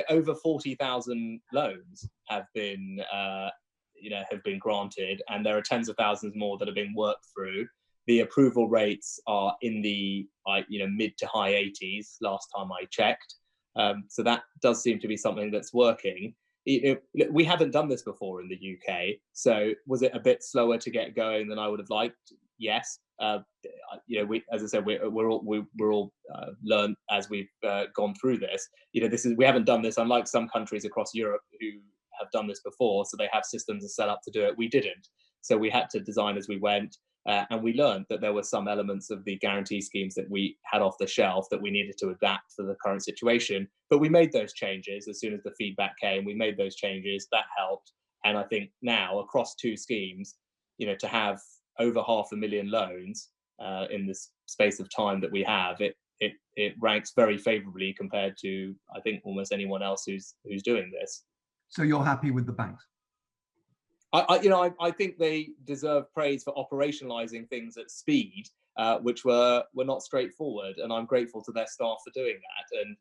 S2: over 40,000 loans have been granted, and there are tens of thousands more that are being worked through. The approval rates are in the mid to high 80s last time I checked. So that does seem to be something that's working. We haven't done this before in the UK, so was it a bit slower to get going than I would have liked? Yes. As I said, we're all learned as we've gone through this. We haven't done this, unlike some countries across Europe who have done this before, so they have systems set up to do it. We didn't, so we had to design as we went. And we learned that there were some elements of the guarantee schemes that we had off the shelf that we needed to adapt for the current situation. But we made those changes as soon as the feedback came. We made those changes. That helped. And I think now across 2 schemes, to have over 500,000 loans in this space of time that we have, it ranks very favourably compared to, I think, almost anyone else who's doing this.
S6: So you're happy with the banks?
S2: I think they deserve praise for operationalising things at speed, which were not straightforward, and I'm grateful to their staff for doing that. And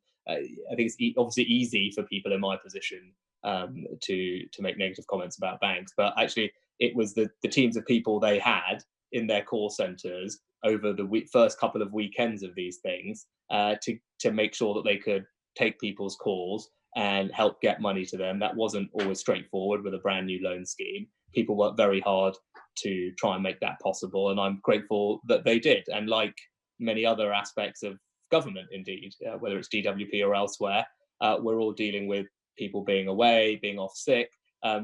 S2: I think it's obviously easy for people in my position to make negative comments about banks, but actually it was the teams of people they had in their call centres over the first couple of weekends of these things to make sure that they could take people's calls and help get money to them. That wasn't always straightforward with a brand new loan scheme. People worked very hard to try and make that possible, and I'm grateful that they did. And like many other aspects of government, indeed, whether it's DWP or elsewhere, we're all dealing with people being away, being off sick.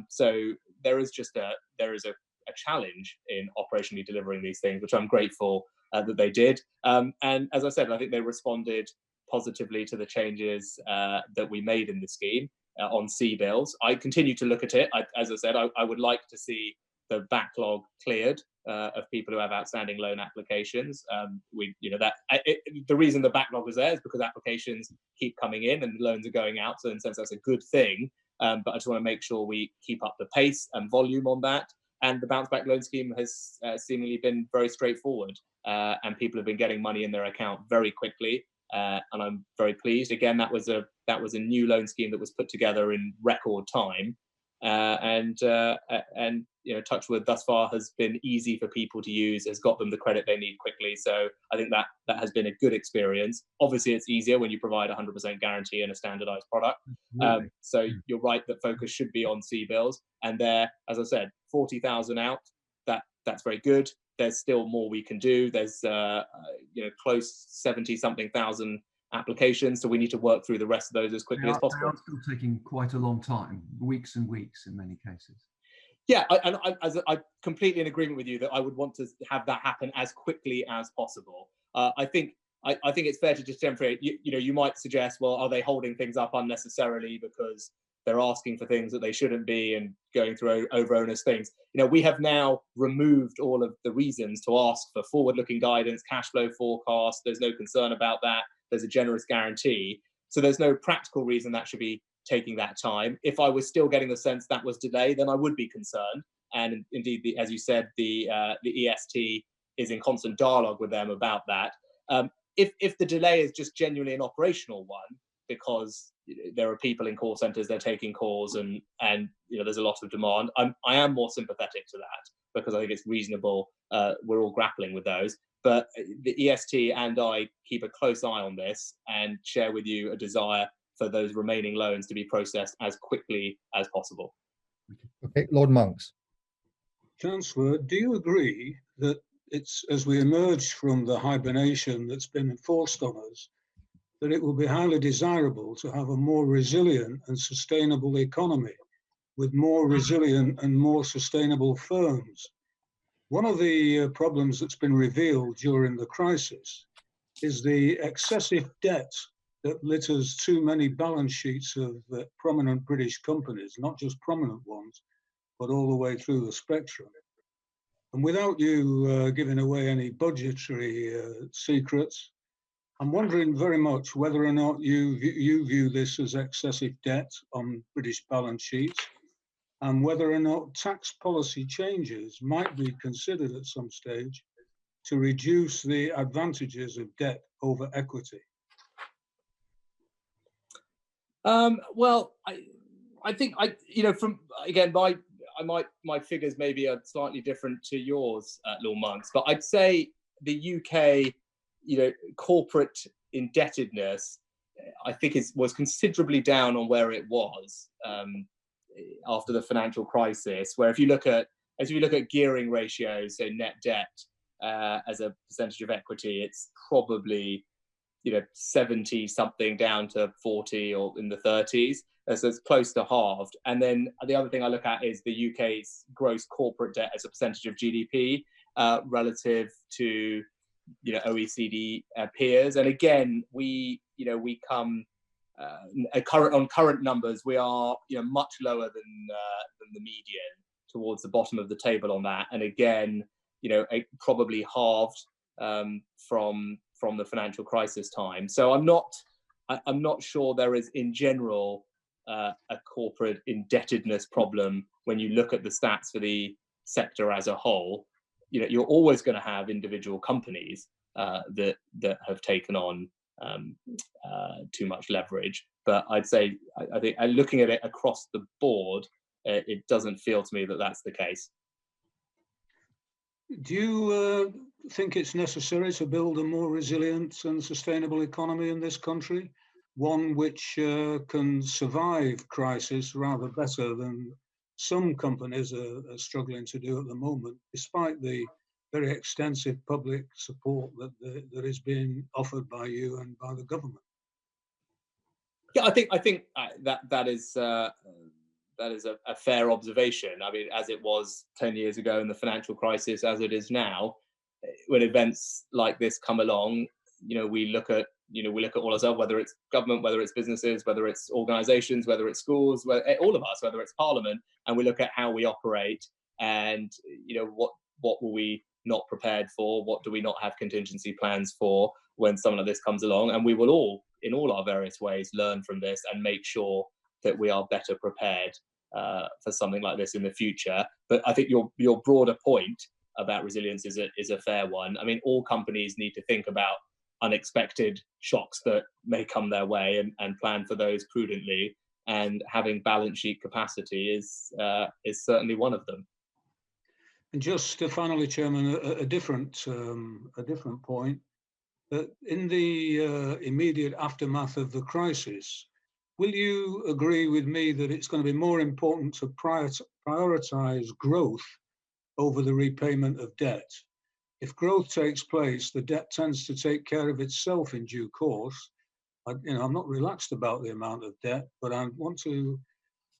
S2: So there is a challenge in operationally delivering these things, which I'm grateful that they did. And as I said, I think they responded positively to the changes that we made in the scheme on CBILS. I continue to look at it. As I said, I would like to see the backlog cleared of people who have outstanding loan applications. The reason the backlog is there is because applications keep coming in and loans are going out. So in a sense, that's a good thing. But I just want to make sure we keep up the pace and volume on that. And the bounce back loan scheme has seemingly been very straightforward, and people have been getting money in their account very quickly. And I'm very pleased. Again, that was a new loan scheme that was put together in record time, and touch wood, thus far has been easy for people to use, has got them the credit they need quickly. So I think that has been a good experience. Obviously, it's easier when you provide 100% guarantee in a standardised product. So you're right that focus should be on CBILS, and there, as I said, 40,000 out. That's very good. There's still more we can do. There's close 70-something thousand applications, so we need to work through the rest of those as quickly as possible.
S6: They are still taking quite a long time, weeks and weeks in many cases.
S2: Yeah, I'm completely in agreement with you that I would want to have that happen as quickly as possible. I think it's fair to just differentiate. You might suggest, well, are they holding things up unnecessarily because they're asking for things that they shouldn't be and going through over onus things? We have now removed all of the reasons to ask for forward-looking guidance, cash flow forecast. There's no concern about that. There's a generous guarantee. So there's no practical reason that should be taking that time. If I was still getting the sense that was delay, then I would be concerned. And indeed, as you said, the EST is in constant dialogue with them about that. If the delay is just genuinely an operational one, because there are people in call centres, they're taking calls, and there's a lot of demand, I am more sympathetic to that, because I think it's reasonable. We're all grappling with those. But the EST and I keep a close eye on this and share with you a desire for those remaining loans to be processed as quickly as possible.
S1: Okay, Lord Monks.
S8: Chancellor, do you agree that it's, as we emerge from the hibernation that's been enforced on us, that it will be highly desirable to have a more resilient and sustainable economy with more resilient and more sustainable firms? One of the problems that's been revealed during the crisis is the excessive debt that litters too many balance sheets of prominent British companies, not just prominent ones, but all the way through the spectrum. And without you giving away any budgetary secrets, I'm wondering very much whether or not you view this as excessive debt on British balance sheets, and whether or not tax policy changes might be considered at some stage to reduce the advantages of debt over equity.
S2: Well, I think my figures maybe are slightly different to yours, Lord Monks, but I'd say the UK, corporate indebtedness, I think was considerably down on where it was after the financial crisis. Where if you look at gearing ratios, so net debt as a percentage of equity, it's probably 70 something down to 40 or in the 30s. So it's close to halved. And then the other thing I look at is the UK's gross corporate debt as a percentage of GDP. relative to OECD peers. And again, we come on current numbers, we are much lower than the median, towards the bottom of the table on that. And again, probably halved from the financial crisis time. So I'm not sure there is in general a corporate indebtedness problem when you look at the stats for the sector as a whole. You're always going to have individual companies that have taken on too much leverage. But I'd say, I think looking at it across the board, it doesn't feel to me that that's the case.
S8: Do you think it's necessary to build a more resilient and sustainable economy in this country? One which can survive crisis rather better than some companies are struggling to do at the moment, despite the very extensive public support that is being offered by you and by the government?
S2: Yeah, I think that is a fair observation. I mean, as it was 10 years ago in the financial crisis, as it is now, when events like this come along, we look at all ourselves, whether it's government, whether it's businesses, whether it's organisations, whether it's schools, all of us, whether it's Parliament, and we look at how we operate, and what were we not prepared for, what do we not have contingency plans for when something like this comes along, and we will all, in all our various ways, learn from this and make sure that we are better prepared for something like this in the future. But I think your broader point about resilience is a fair one. I mean, all companies need to think about unexpected shocks that may come their way and plan for those prudently. And having balance sheet capacity is certainly one of them.
S8: And just finally, Chairman, a different point. In the immediate aftermath of the crisis, will you agree with me that it's going to be more important to prioritise growth over the repayment of debt? If growth takes place, the debt tends to take care of itself in due course. I'm not relaxed about the amount of debt, but I want to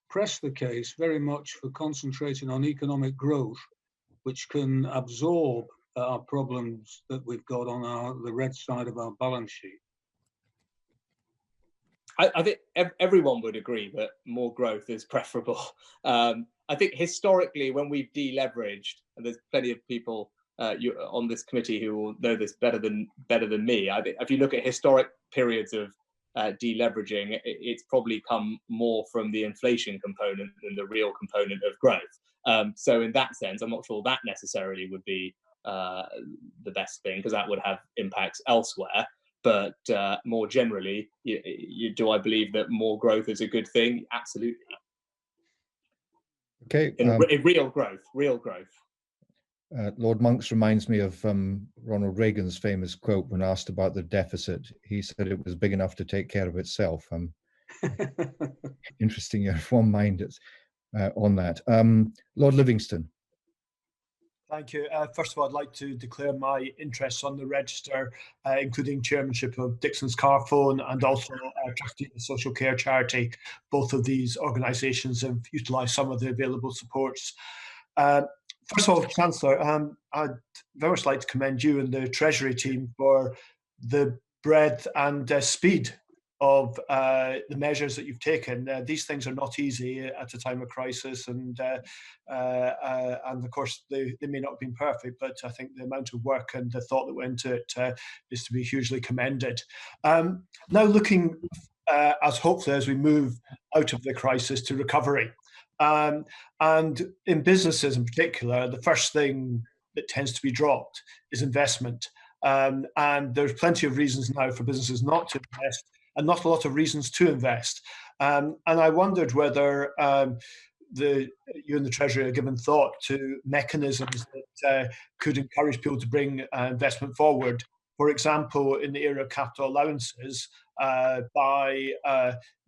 S8: press the case very much for concentrating on economic growth, which can absorb our problems that we've got on the red side of our balance sheet.
S2: I think everyone would agree that more growth is preferable. I think historically, when we've deleveraged, and there's plenty of people on this committee who will know this better than me. I think if you look at historic periods of deleveraging, it's probably come more from the inflation component than the real component of growth. So in that sense, I'm not sure that necessarily would be the best thing, because that would have impacts elsewhere. But more generally, do I believe that more growth is a good thing? Absolutely.
S1: Okay.
S2: Real growth.
S1: Lord Monks reminds me of Ronald Reagan's famous quote when asked about the deficit. He said it was big enough to take care of itself. Interesting, you have one mind on that. Lord Livingston.
S9: Thank you. First of all, I'd like to declare my interest on the register, including chairmanship of Dixon's Carphone and also trustee of the Social Care Charity. Both of these organisations have utilised some of the available supports. First of all, Chancellor, I'd very much like to commend you and the Treasury team for the breadth and speed of the measures that you've taken. These things are not easy at a time of crisis, and of course they may not have been perfect, but I think the amount of work and the thought that went into it is to be hugely commended. Now looking as hopefully as we move out of the crisis to recovery, and in businesses in particular, the first thing that tends to be dropped is investment. And there's plenty of reasons now for businesses not to invest, and not a lot of reasons to invest. And I wondered whether you and the Treasury have given thought to mechanisms that could encourage people to bring investment forward. For example, in the area of capital allowances, by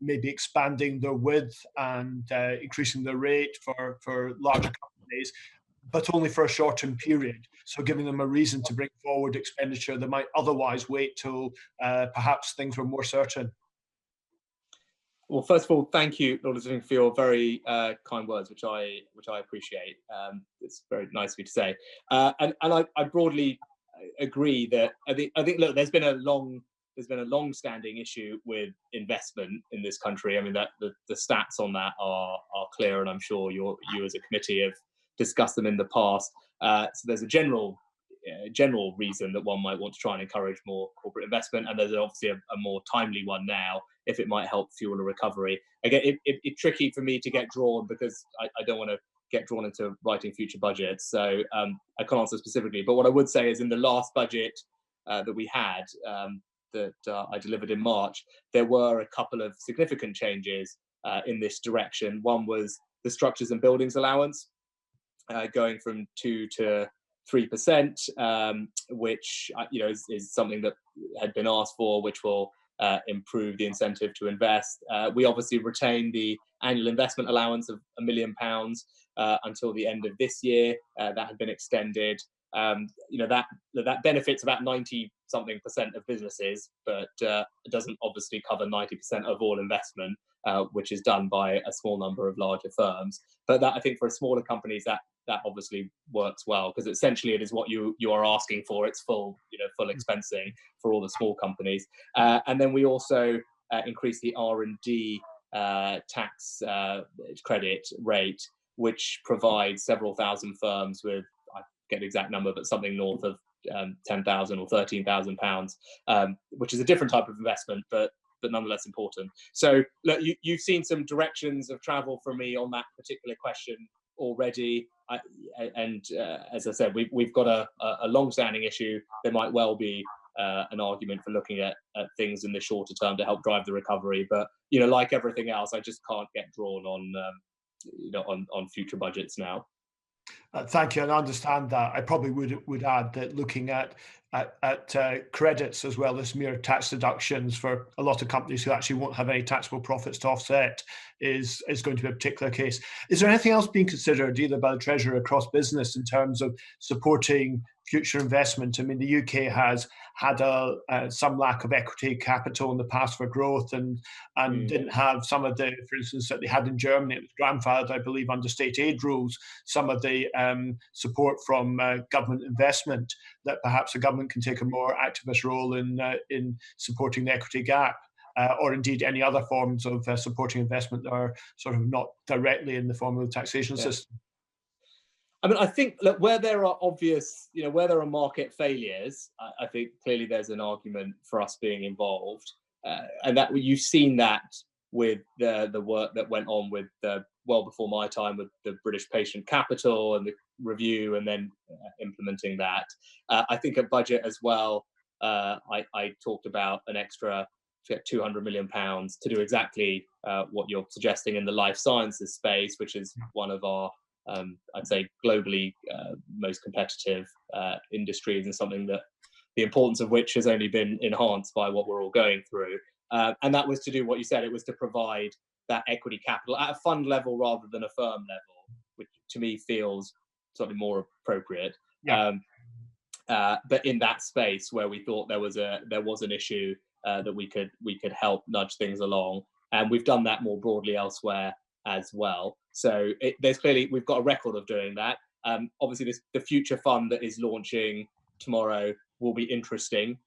S9: maybe expanding their width and increasing the rate for larger companies, but only for a short-term period. So giving them a reason to bring forward expenditure that might otherwise wait till perhaps things were more certain.
S2: Well, first of all, thank you, Lord Littleton, for your very kind words, which I appreciate. It's very nice of you to say, and I broadly agree that I think look, there's been a long-standing issue with investment in this country. I mean, that the stats on that are clear, and I'm sure you as a committee have discussed them in the past. So there's a general reason that one might want to try and encourage more corporate investment, and there's obviously a more timely one now if it might help fuel a recovery. Again, it's tricky for me to get drawn because I don't want to get drawn into writing future budgets, so I can't answer specifically. But what I would say is in the last budget that we had, that I delivered in March, there were a couple of significant changes in this direction. One was the structures and buildings allowance, going from 2 to 3%, which is something that had been asked for, which will improve the incentive to invest. We obviously retained the annual investment allowance of £1 million until the end of this year. That had been extended. That benefits about 90-something% of businesses, but it doesn't obviously cover 90% of all investment, which is done by a small number of larger firms. But that, I think, for smaller companies, that obviously works well, because essentially it is what you are asking for. It's full expensing for all the small companies. And then we also increased the R&D tax credit rate, which provides several thousand firms with, I forget the exact number, but something north of £10,000 or £13,000, which is a different type of investment, but nonetheless important. So look, you've seen some directions of travel from me on that particular question already. As I said, we've got a long-standing issue. There might well be an argument for looking at things in the shorter term to help drive the recovery. But like everything else, I just can't get drawn on future budgets now.
S9: Thank you, and I understand that. I probably would add that looking at credits as well as mere tax deductions for a lot of companies who actually won't have any taxable profits to offset is going to be a particular case. Is there anything else being considered either by the Treasury or across business in terms of supporting future investment? I mean, the UK has had some lack of equity capital in the past for growth, and didn't have some of the, for instance, that they had in Germany. It was grandfathered, I believe, under state aid rules, some of the support from government investment, that perhaps the government can take a more activist role in supporting the equity gap, or indeed any other forms of supporting investment that are sort of not directly in the form of the taxation system.
S2: I mean, I think where there are obvious, where there are market failures, I think clearly there's an argument for us being involved, and that you've seen that with the work that went on with well before my time with the British Patient Capital and the review, and then implementing that. I think at budget as well, I talked about an extra £200 million to do exactly what you're suggesting in the life sciences space, which is one of our I'd say globally most competitive industries, and something that the importance of which has only been enhanced by what we're all going through. And that was to do what you said. It was to provide that equity capital at a fund level rather than a firm level, which to me feels something more appropriate. Yeah. But in that space where we thought there was an issue that we could help nudge things along, and we've done that more broadly elsewhere as well. So there's clearly, we've got a record of doing that. Obviously, the future fund that is launching tomorrow will be interesting,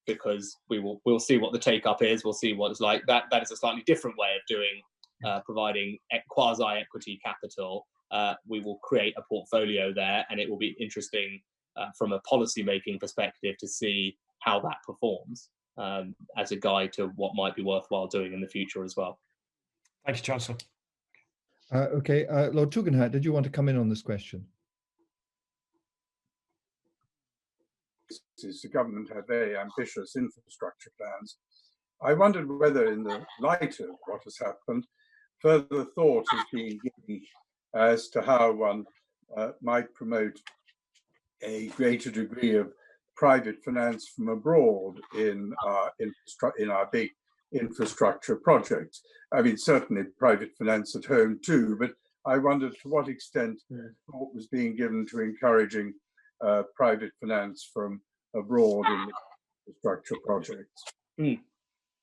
S2: because we'll see what the take up is. We'll see what it's like. That is a slightly different way of doing providing quasi equity capital. We will create a portfolio there, and it will be interesting from a policy making perspective to see how that performs as a guide to what might be worthwhile doing in the future as well.
S9: Thank you, Chancellor.
S1: Okay, Lord Tugendhat, did you want to come in on this question?
S10: The government had very ambitious infrastructure plans. I wondered whether, in the light of what has happened, further thought has been given as to how one might promote a greater degree of private finance from abroad in our big infrastructure projects. I mean, certainly private finance at home too, but I wondered to what extent thought was being given to encouraging private finance from abroad in infrastructure projects.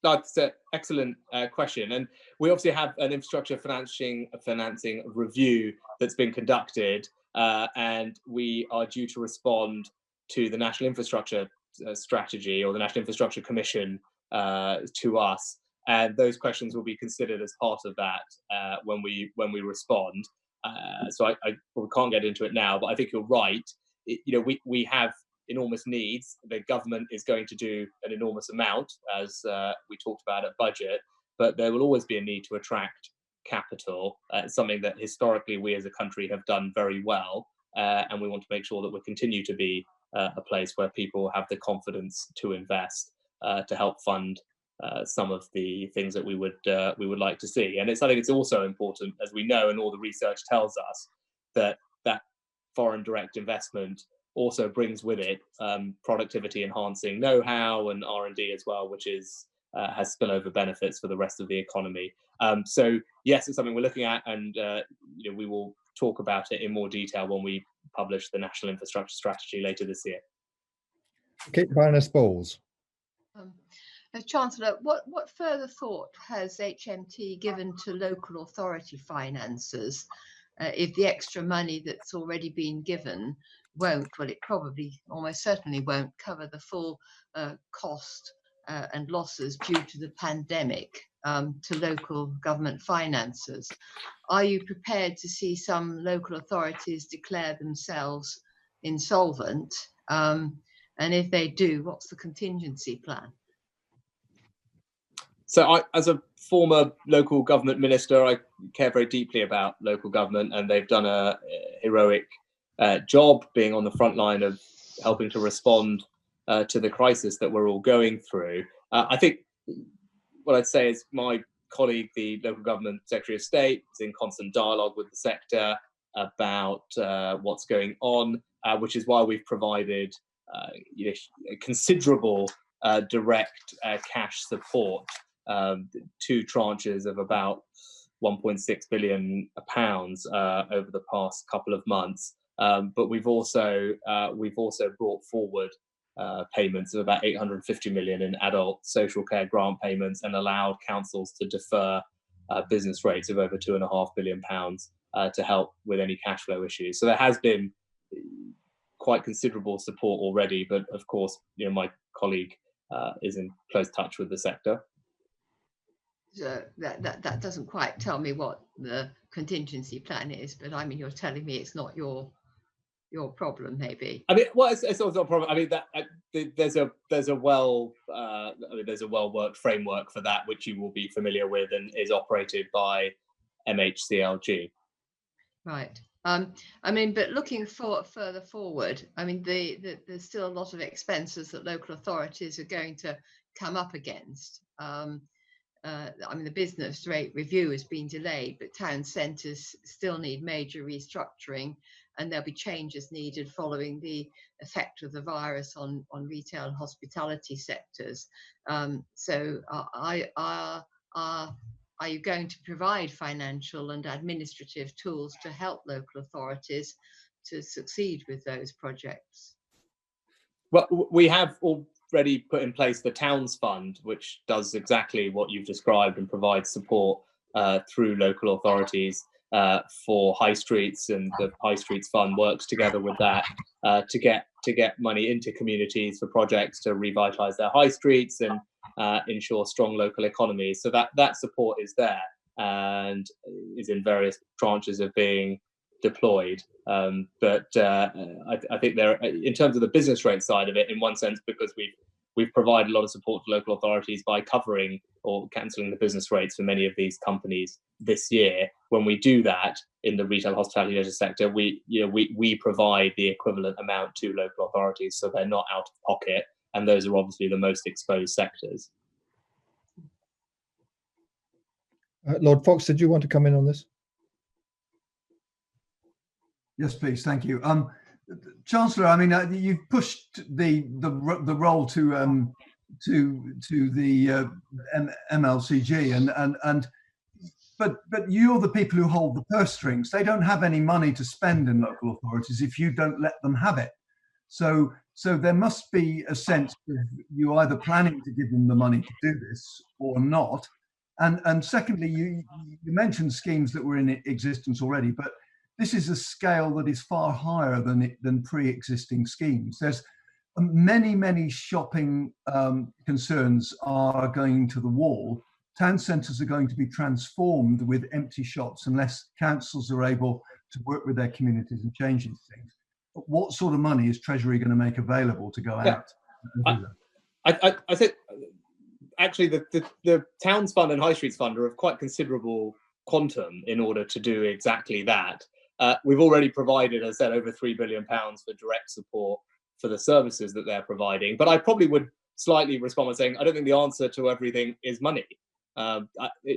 S2: that's an excellent question. And we obviously have an infrastructure financing review that's been conducted, and we are due to respond to the National Infrastructure Strategy, or the National Infrastructure Commission, to us. And those questions will be considered as part of that when we respond. So I can't get into it now, but I think you're right. We have enormous needs. The government is going to do an enormous amount, as we talked about at budget, but there will always be a need to attract capital, something that historically we as a country have done very well, and we want to make sure that we continue to be a place where people have the confidence to invest, to help fund some of the things that we would like to see. And I think it's also important, as we know, and all the research tells us, that foreign direct investment also brings with it productivity enhancing know-how and R&D as well, which has spillover benefits for the rest of the economy. So yes, it's something we're looking at, and we will talk about it in more detail when we publish the National Infrastructure Strategy later this year.
S1: Okay, Baroness Bowles.
S3: Chancellor, what further thought has HMT given to local authority finances if the extra money that's already been given won't, well, it probably almost certainly won't cover the full cost and losses due to the pandemic to local government finances? Are you prepared to see some local authorities declare themselves insolvent? And if they do, what's the contingency plan?
S2: So as a former local government minister, I care very deeply about local government, and they've done a heroic job being on the front line of helping to respond to the crisis that we're all going through. I think what I'd say is my colleague, the local government Secretary of State, is in constant dialogue with the sector about what's going on, which is why we've provided considerable direct cash support, 2 tranches of about £1.6 billion over the past couple of months. But we've also brought forward payments of about £850 million in adult social care grant payments, and allowed councils to defer business rates of over £2.5 billion to help with any cash flow issues. So there has been quite considerable support already, but of course, my colleague is in close touch with the sector.
S3: So that doesn't quite tell me what the contingency plan is, but I mean, you're telling me it's not your problem, maybe.
S2: I mean, well, it's also a problem. I mean, there's a well worked framework for that, which you will be familiar with, and is operated by MHCLG.
S3: Right. I mean, but looking further forward, I mean, there's still a lot of expenses that local authorities are going to come up against. I mean, the business rate review has been delayed, but town centres still need major restructuring, and there'll be changes needed following the effect of the virus on retail and hospitality sectors. So are you going to provide financial and administrative tools to help local authorities to succeed with those projects?
S2: Well, we have already put in place the Towns Fund, which does exactly what you've described and provides support through local authorities for high streets, and the High Streets Fund works together with that to get money into communities for projects to revitalise their high streets and ensure strong local economies. So that support is there and is in various tranches of being deployed. But I think there, in terms of the business rate side of it, in one sense, because we've provided a lot of support to local authorities by covering or cancelling the business rates for many of these companies this year. When we do that in the retail, hospitality, leisure sector, we provide the equivalent amount to local authorities, so they're not out of pocket, and those are obviously the most exposed sectors.
S1: Lord Fox, did you want to come in on this?
S6: Yes, please. Thank you. Chancellor, I mean, you've pushed the role to the MLCG, but you're the people who hold the purse strings. They don't have any money to spend in local authorities if you don't let them have it. So So there must be a sense of you either planning to give them the money to do this or not. And secondly, you mentioned schemes that were in existence already, but this is a scale that is far higher than pre-existing schemes. There's many shopping concerns are going to the wall. Town centres are going to be transformed with empty shops unless councils are able to work with their communities and change these things. What sort of money is Treasury going to make available to go out and do
S2: that? I think actually the Towns Fund and High Streets Fund are of quite considerable quantum in order to do exactly that. We've already provided, as I said, over £3 billion for direct support for the services that they're providing. But I probably would slightly respond by saying I don't think the answer to everything is money.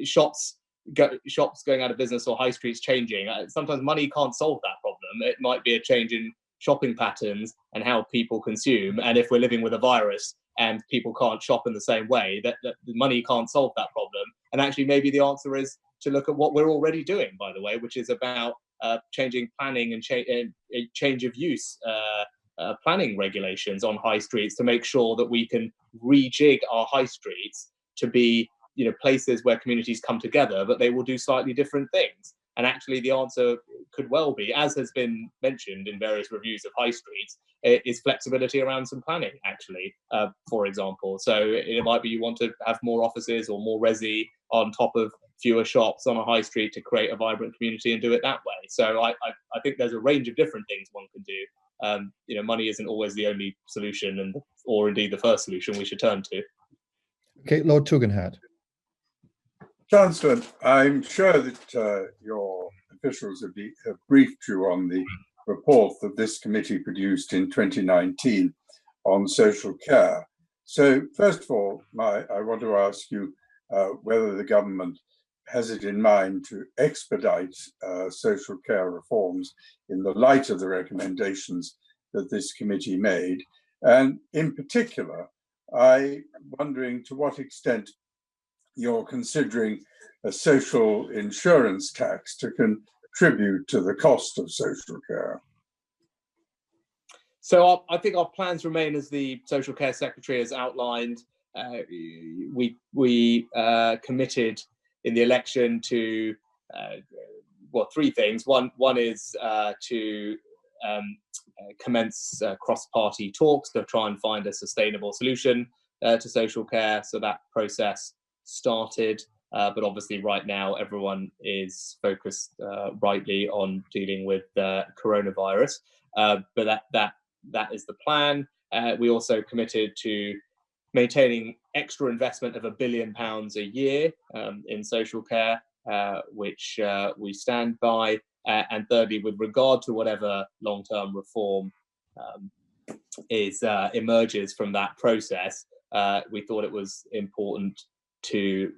S2: Shops going out of business or high streets changing. Sometimes money can't solve that problem. It might be a change in shopping patterns and how people consume. And if we're living with a virus and people can't shop in the same way, that money can't solve that problem. And actually, maybe the answer is to look at what we're already doing, by the way, which is about changing planning and change of use planning regulations on high streets to make sure that we can rejig our high streets to be places where communities come together, but they will do slightly different things. And actually the answer could well be, as has been mentioned in various reviews of high streets, is flexibility around some planning, actually, for example. So it might be you want to have more offices or more resi on top of fewer shops on a high street to create a vibrant community and do it that way. So I think there's a range of different things one can do. Money isn't always the only solution or indeed the first solution we should turn to.
S1: Okay, Lord Tugendhat.
S10: Chancellor, I'm sure that your officials have briefed you on the report that this committee produced in 2019 on social care. So first of all, I want to ask you whether the government has it in mind to expedite social care reforms in the light of the recommendations that this committee made. And in particular, I'm wondering to what extent you're considering a social insurance tax to contribute to the cost of social care.
S2: So I think our plans remain as the Social Care Secretary has outlined. We committed in the election to three things. One is to commence cross-party talks to try and find a sustainable solution to social care. So that process started, but obviously right now everyone is focused rightly on dealing with coronavirus. But that is the plan. We also committed to maintaining extra investment of £1 billion a year in social care, which we stand by. And thirdly, with regard to whatever long-term reform emerges from that process, we thought it was important to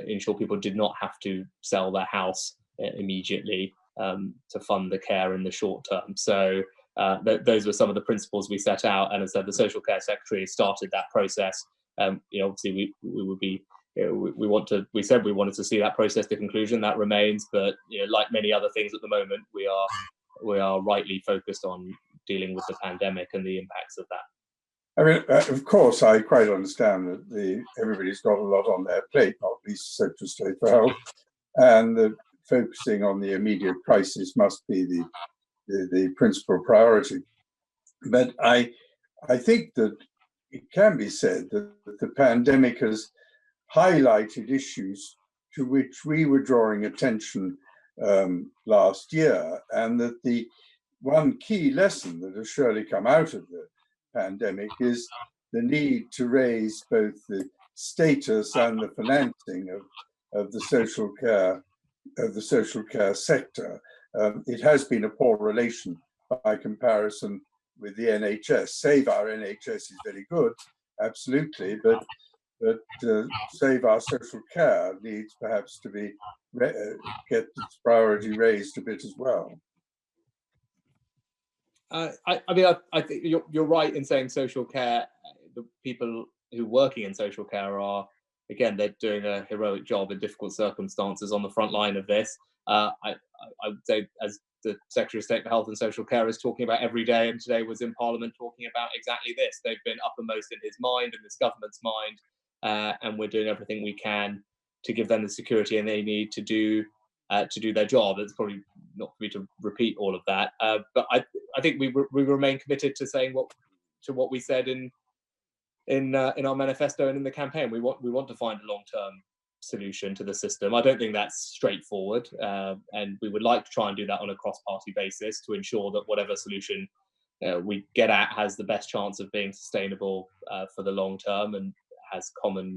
S2: ensure people did not have to sell their house immediately to fund the care in the short term. So those were some of the principles we set out, and as I said, the Social Care Secretary started that process. Obviously, we said we wanted to see that process to conclusion. That remains, but like many other things at the moment, we are rightly focused on dealing with the pandemic and the impacts of that.
S10: I mean, of course, I quite understand that everybody's got a lot on their plate, not least Secretary of State for Health, and that focusing on the immediate crisis must be the principal priority. But I think that it can be said that the pandemic has highlighted issues to which we were drawing attention last year, and that the one key lesson that has surely come out of the pandemic is the need to raise both the status and the financing of the social care sector. It has been a poor relation by comparison with the NHS. Save Our NHS is very good, absolutely, but Save Our Social Care needs perhaps to be get its priority raised a bit as well.
S2: I think you're right in saying social care. The people who are working in social care are, again, they're doing a heroic job in difficult circumstances on the front line of this. I I would say, as the Secretary of State for Health and Social Care is talking about every day, and today was in Parliament talking about exactly this. They've been uppermost in his mind and this government's mind, and we're doing everything we can to give them the security and they need to do their job. It's probably not for me to repeat all of that, but I think we remain committed to saying what we said in our manifesto and in the campaign. We want to find a long-term solution to the system. I don't think that's straightforward, and we would like to try and do that on a cross-party basis to ensure that whatever solution we get at has the best chance of being sustainable for the long term and has common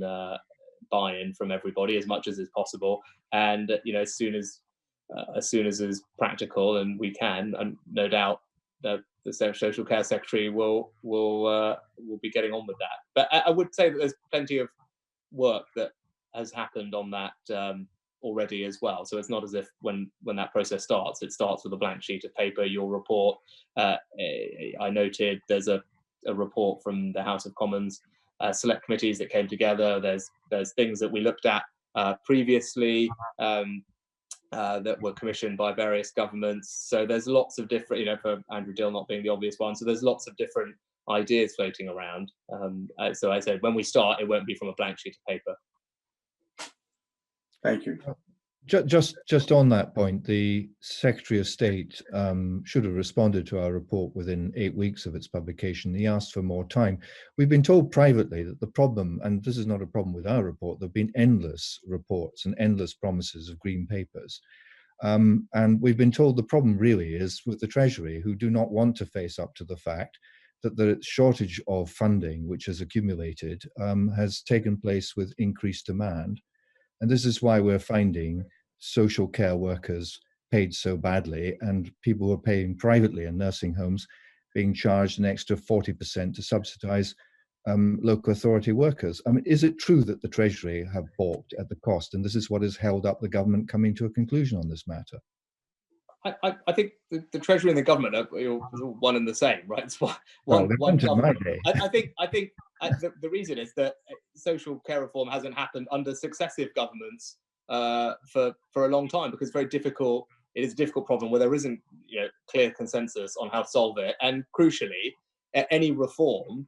S2: buy-in from everybody as much as is possible. And as soon as is practical and we can, and no doubt the Social Care Secretary will be getting on with that. But I would say that there's plenty of work that has happened on that already as well. So it's not as if when that process starts, it starts with a blank sheet of paper. Your report, I noted there's a report from the House of Commons select committees that came together. There's things that we looked at previously that were commissioned by various governments. So there's lots of different, for Andrew Dill not being the obvious one. So there's lots of different ideas floating around. So I said, when we start, it won't be from a blank sheet of paper.
S10: Thank you.
S1: Just on that point, the Secretary of State should have responded to our report within 8 weeks of its publication. He asked for more time. We've been told privately that the problem, and this is not a problem with our report, there have been endless reports and endless promises of green papers. And we've been told the problem really is with the Treasury, who do not want to face up to the fact that the shortage of funding, which has accumulated, has taken place with increased demand. And this is why we're finding social care workers paid so badly, and people who are paying privately in nursing homes being charged an extra 40% to subsidize local authority workers. I mean, is it true that the Treasury have balked at the cost, and this is what has held up the government coming to a conclusion on this matter?
S2: I think the Treasury and the government are one and the same, right? It's one
S1: government.
S2: I think the reason is that social care reform hasn't happened under successive governments for a long time, because it's very difficult. It is a difficult problem where there isn't clear consensus on how to solve it, and crucially, any reform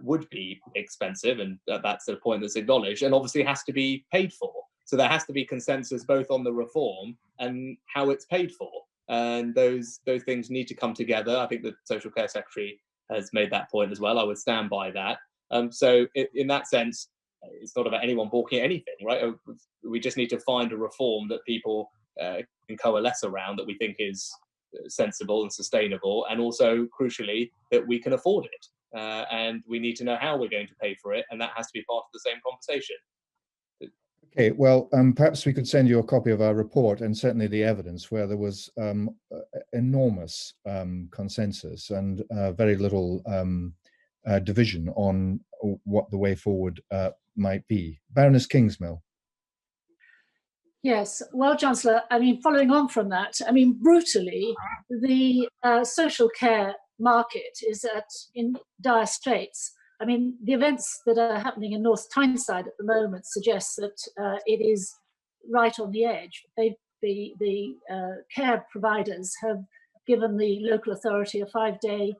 S2: would be expensive, and that's the point that's acknowledged, and obviously has to be paid for. So there has to be consensus both on the reform and how it's paid for. And those things need to come together. I think the Social Care Secretary has made that point as well. I would stand by that. So in that sense, it's not about anyone balking at anything, right? We just need to find a reform that people can coalesce around, that we think is sensible and sustainable, and also, crucially, that we can afford it. And we need to know how we're going to pay for it, and that has to be part of the same conversation.
S1: Okay, well, perhaps we could send you a copy of our report and certainly the evidence, where there was enormous consensus and very little division on what the way forward might be. Baroness Kingsmill.
S4: Yes, well, Chancellor, I mean, following on from that, I mean, brutally, the social care market is in dire straits. I mean, the events that are happening in North Tyneside at the moment suggest that it is right on the edge. The care providers have given the local authority a 5-day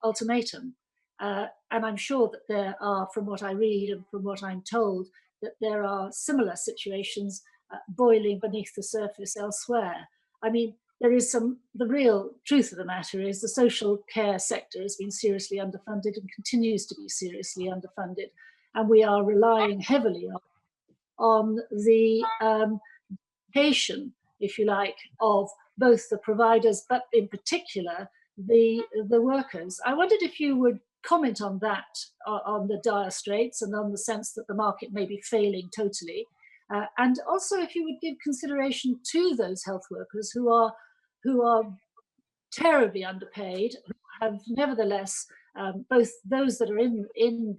S4: ultimatum. And I'm sure that there are, from what I read and from what I'm told, that there are similar situations boiling beneath the surface elsewhere. I mean, the real truth of the matter is the social care sector has been seriously underfunded and continues to be seriously underfunded. And we are relying heavily on the education, if you like, of both the providers, but in particular, the workers. I wondered if you would comment on that, on the dire straits and on the sense that the market may be failing totally. And also if you would give consideration to those health workers who are terribly underpaid, who have nevertheless, both those that are in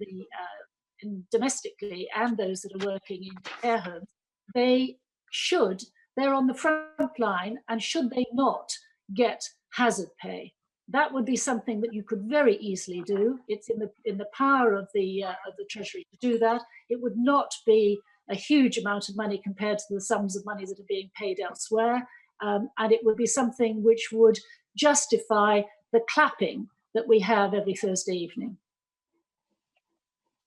S4: domestically and those that are working in care homes, they're on the front line, and should they not get hazard pay? That would be something that you could very easily do. It's in the power of the Treasury to do that. It would not be a huge amount of money compared to the sums of money that are being paid elsewhere. and it would be something which would justify the clapping that we have every Thursday evening.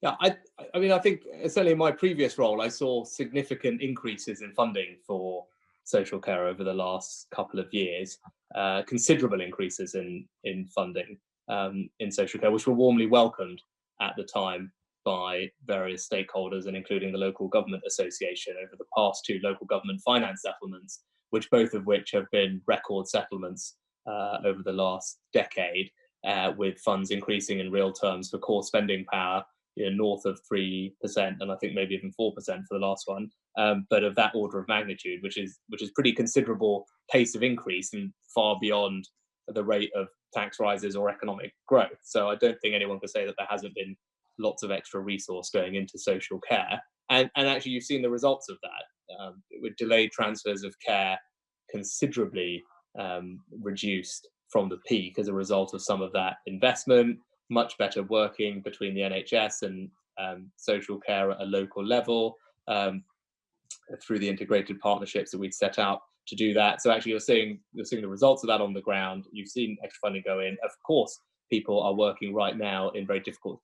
S2: Yeah, I mean, I think certainly in my previous role, I saw significant increases in funding for social care over the last couple of years, considerable increases in funding in social care, which were warmly welcomed at the time by various stakeholders, and including the Local Government Association over the past 2 local government finance settlements, both of which have been record settlements over the last decade, with funds increasing in real terms for core spending power, north of 3%, and I think maybe even 4% for the last one, but of that order of magnitude, which is pretty considerable pace of increase and far beyond the rate of tax rises or economic growth. So I don't think anyone could say that there hasn't been lots of extra resource going into social care, and actually you've seen the results of that, with delayed transfers of care considerably reduced from the peak as a result of some of that investment, much better working between the NHS and social care at a local level, through the integrated partnerships that we'd set out to do that. So actually you're seeing the results of that on the ground. You've seen extra funding go in. Of course, people are working right now in very difficult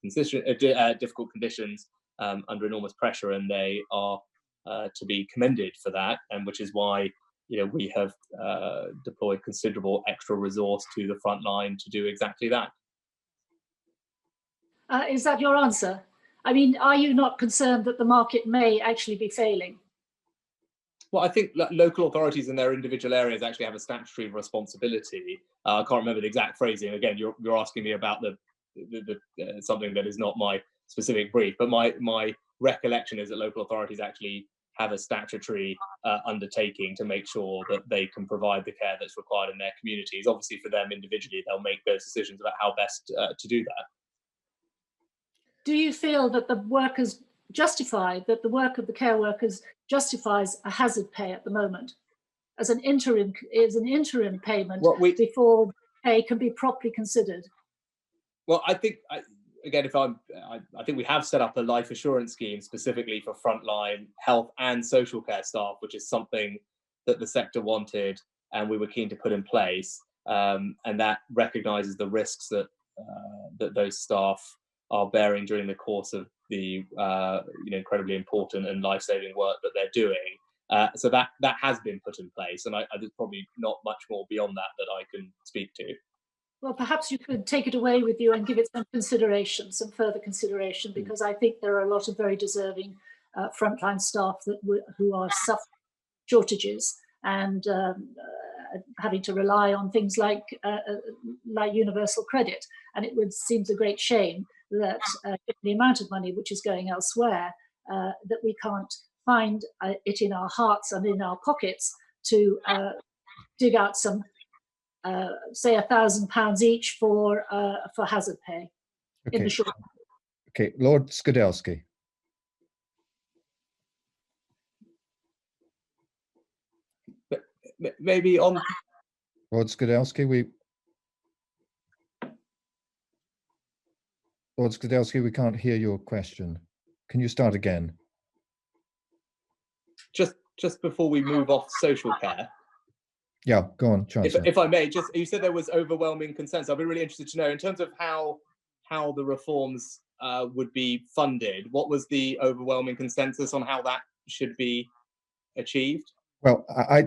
S2: conditions, under enormous pressure, and they are to be commended for that, and which is why we have deployed considerable extra resource to the front line to do exactly that.
S4: Is that your answer? I mean, are you not concerned that the market may actually be failing?
S2: Well, I think local authorities in their individual areas actually have a statutory responsibility. I can't remember the exact phrasing. Again, you're asking me about the something that is not my specific brief, but my recollection is that local authorities actually have a statutory undertaking to make sure that they can provide the care that's required in their communities. Obviously, for them individually, they'll make those decisions about how best to do that.
S4: Do you feel that the work of the care workers justifies a hazard pay at the moment as an interim payment before pay can be properly considered?
S2: Well, I think again, I think we have set up a life assurance scheme specifically for frontline health and social care staff, which is something that the sector wanted and we were keen to put in place, and that recognises the risks that those staff are bearing during the course of the incredibly important and life-saving work that they're doing. So that has been put in place, and there's probably not much more beyond that I can speak to.
S4: Well, perhaps you could take it away with you and give it some further consideration, because I think there are a lot of very deserving frontline staff who are suffering shortages and having to rely on things like universal credit. And it seems a great shame that the amount of money which is going elsewhere, that we can't find it in our hearts and in our pockets to dig out some, say, £1,000 each for hazard pay in the short term.
S1: Okay, Lord Skidelsky.
S2: Maybe on
S1: Lord Skidelsky, Lord Skidelsky, we can't hear your question. Can you start again?
S2: Just before we move off social care.
S1: Yeah, go on, Chancellor.
S2: If I may, you said there was overwhelming consensus. I'd be really interested to know, in terms of how the reforms would be funded, what was the overwhelming consensus on how that should be achieved?
S1: Well, I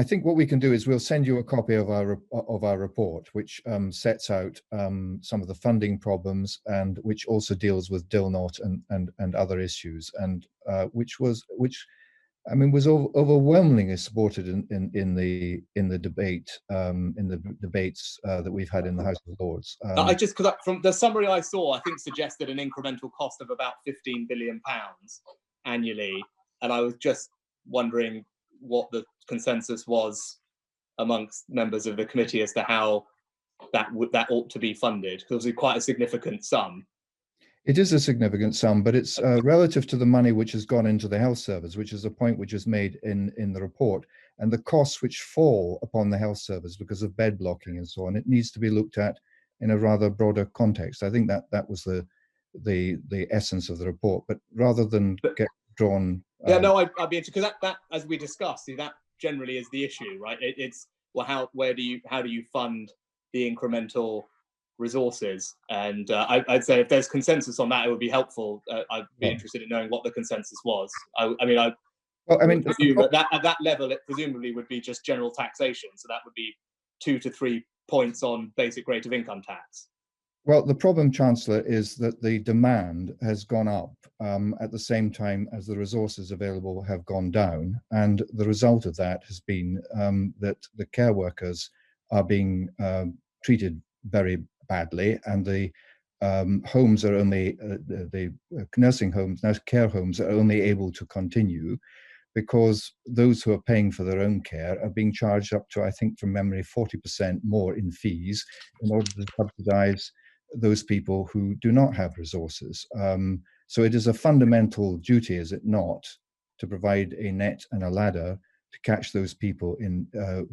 S1: think what we can do is we'll send you a copy of our report, which sets out some of the funding problems, and which also deals with DILNOT and other issues, and which was overwhelmingly supported in the debate, in the debates that we've had in the House of Lords.
S2: Because from the summary I saw, I think suggested an incremental cost of about £15 billion annually, and I was just wondering what the consensus was amongst members of the committee as to how that ought to be funded. Because it was quite a significant sum.
S1: It is a significant sum, but it's relative to the money which has gone into the health service, which is a point which is made in the report, and the costs which fall upon the health service because of bed blocking and so on. It needs to be looked at in a rather broader context. I think that was the essence of the report, but rather than get drawn.
S2: Yeah, no, I'd be interested, because that, as we discussed, generally is the issue, right? It's well, how do you fund the incremental resources? And I'd say if there's consensus on that, it would be helpful. I'd be interested in knowing what the consensus was. I presume at that level, it presumably would be just general taxation. So that would be 2 to 3 points on basic rate of income tax.
S1: Well, the problem, Chancellor, is that the demand has gone up at the same time as the resources available have gone down. And the result of that has been that the care workers are being treated very badly, and the homes are only, the nursing homes, now care homes are only able to continue because those who are paying for their own care are being charged up to, I think from memory, 40% more in fees in order to subsidize those people who do not have resources. So it is a fundamental duty, is it not, to provide a net and a ladder to catch those people in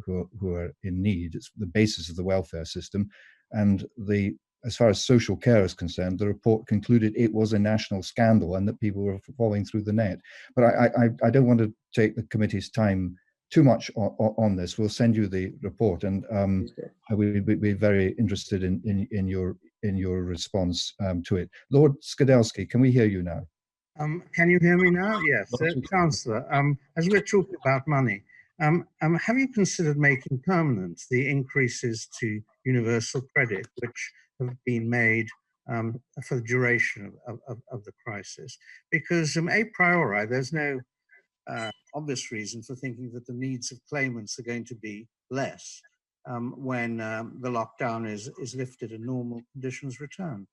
S1: who are in need. It's the basis of the welfare system. And as far as social care is concerned, the report concluded it was a national scandal and that people were falling through the net. But I don't want to take the committee's time too much on this. We'll send you the report, and we'd be very interested in your response to it. Lord Skidelsky, can we hear you now?
S11: Can you hear me now? Yes. Chancellor, as we're talking about money, have you considered making permanent the increases to universal credit, which have been made for the duration of the crisis? Because a priori, there's no obvious reason for thinking that the needs of claimants are going to be less when the lockdown is lifted and normal conditions return.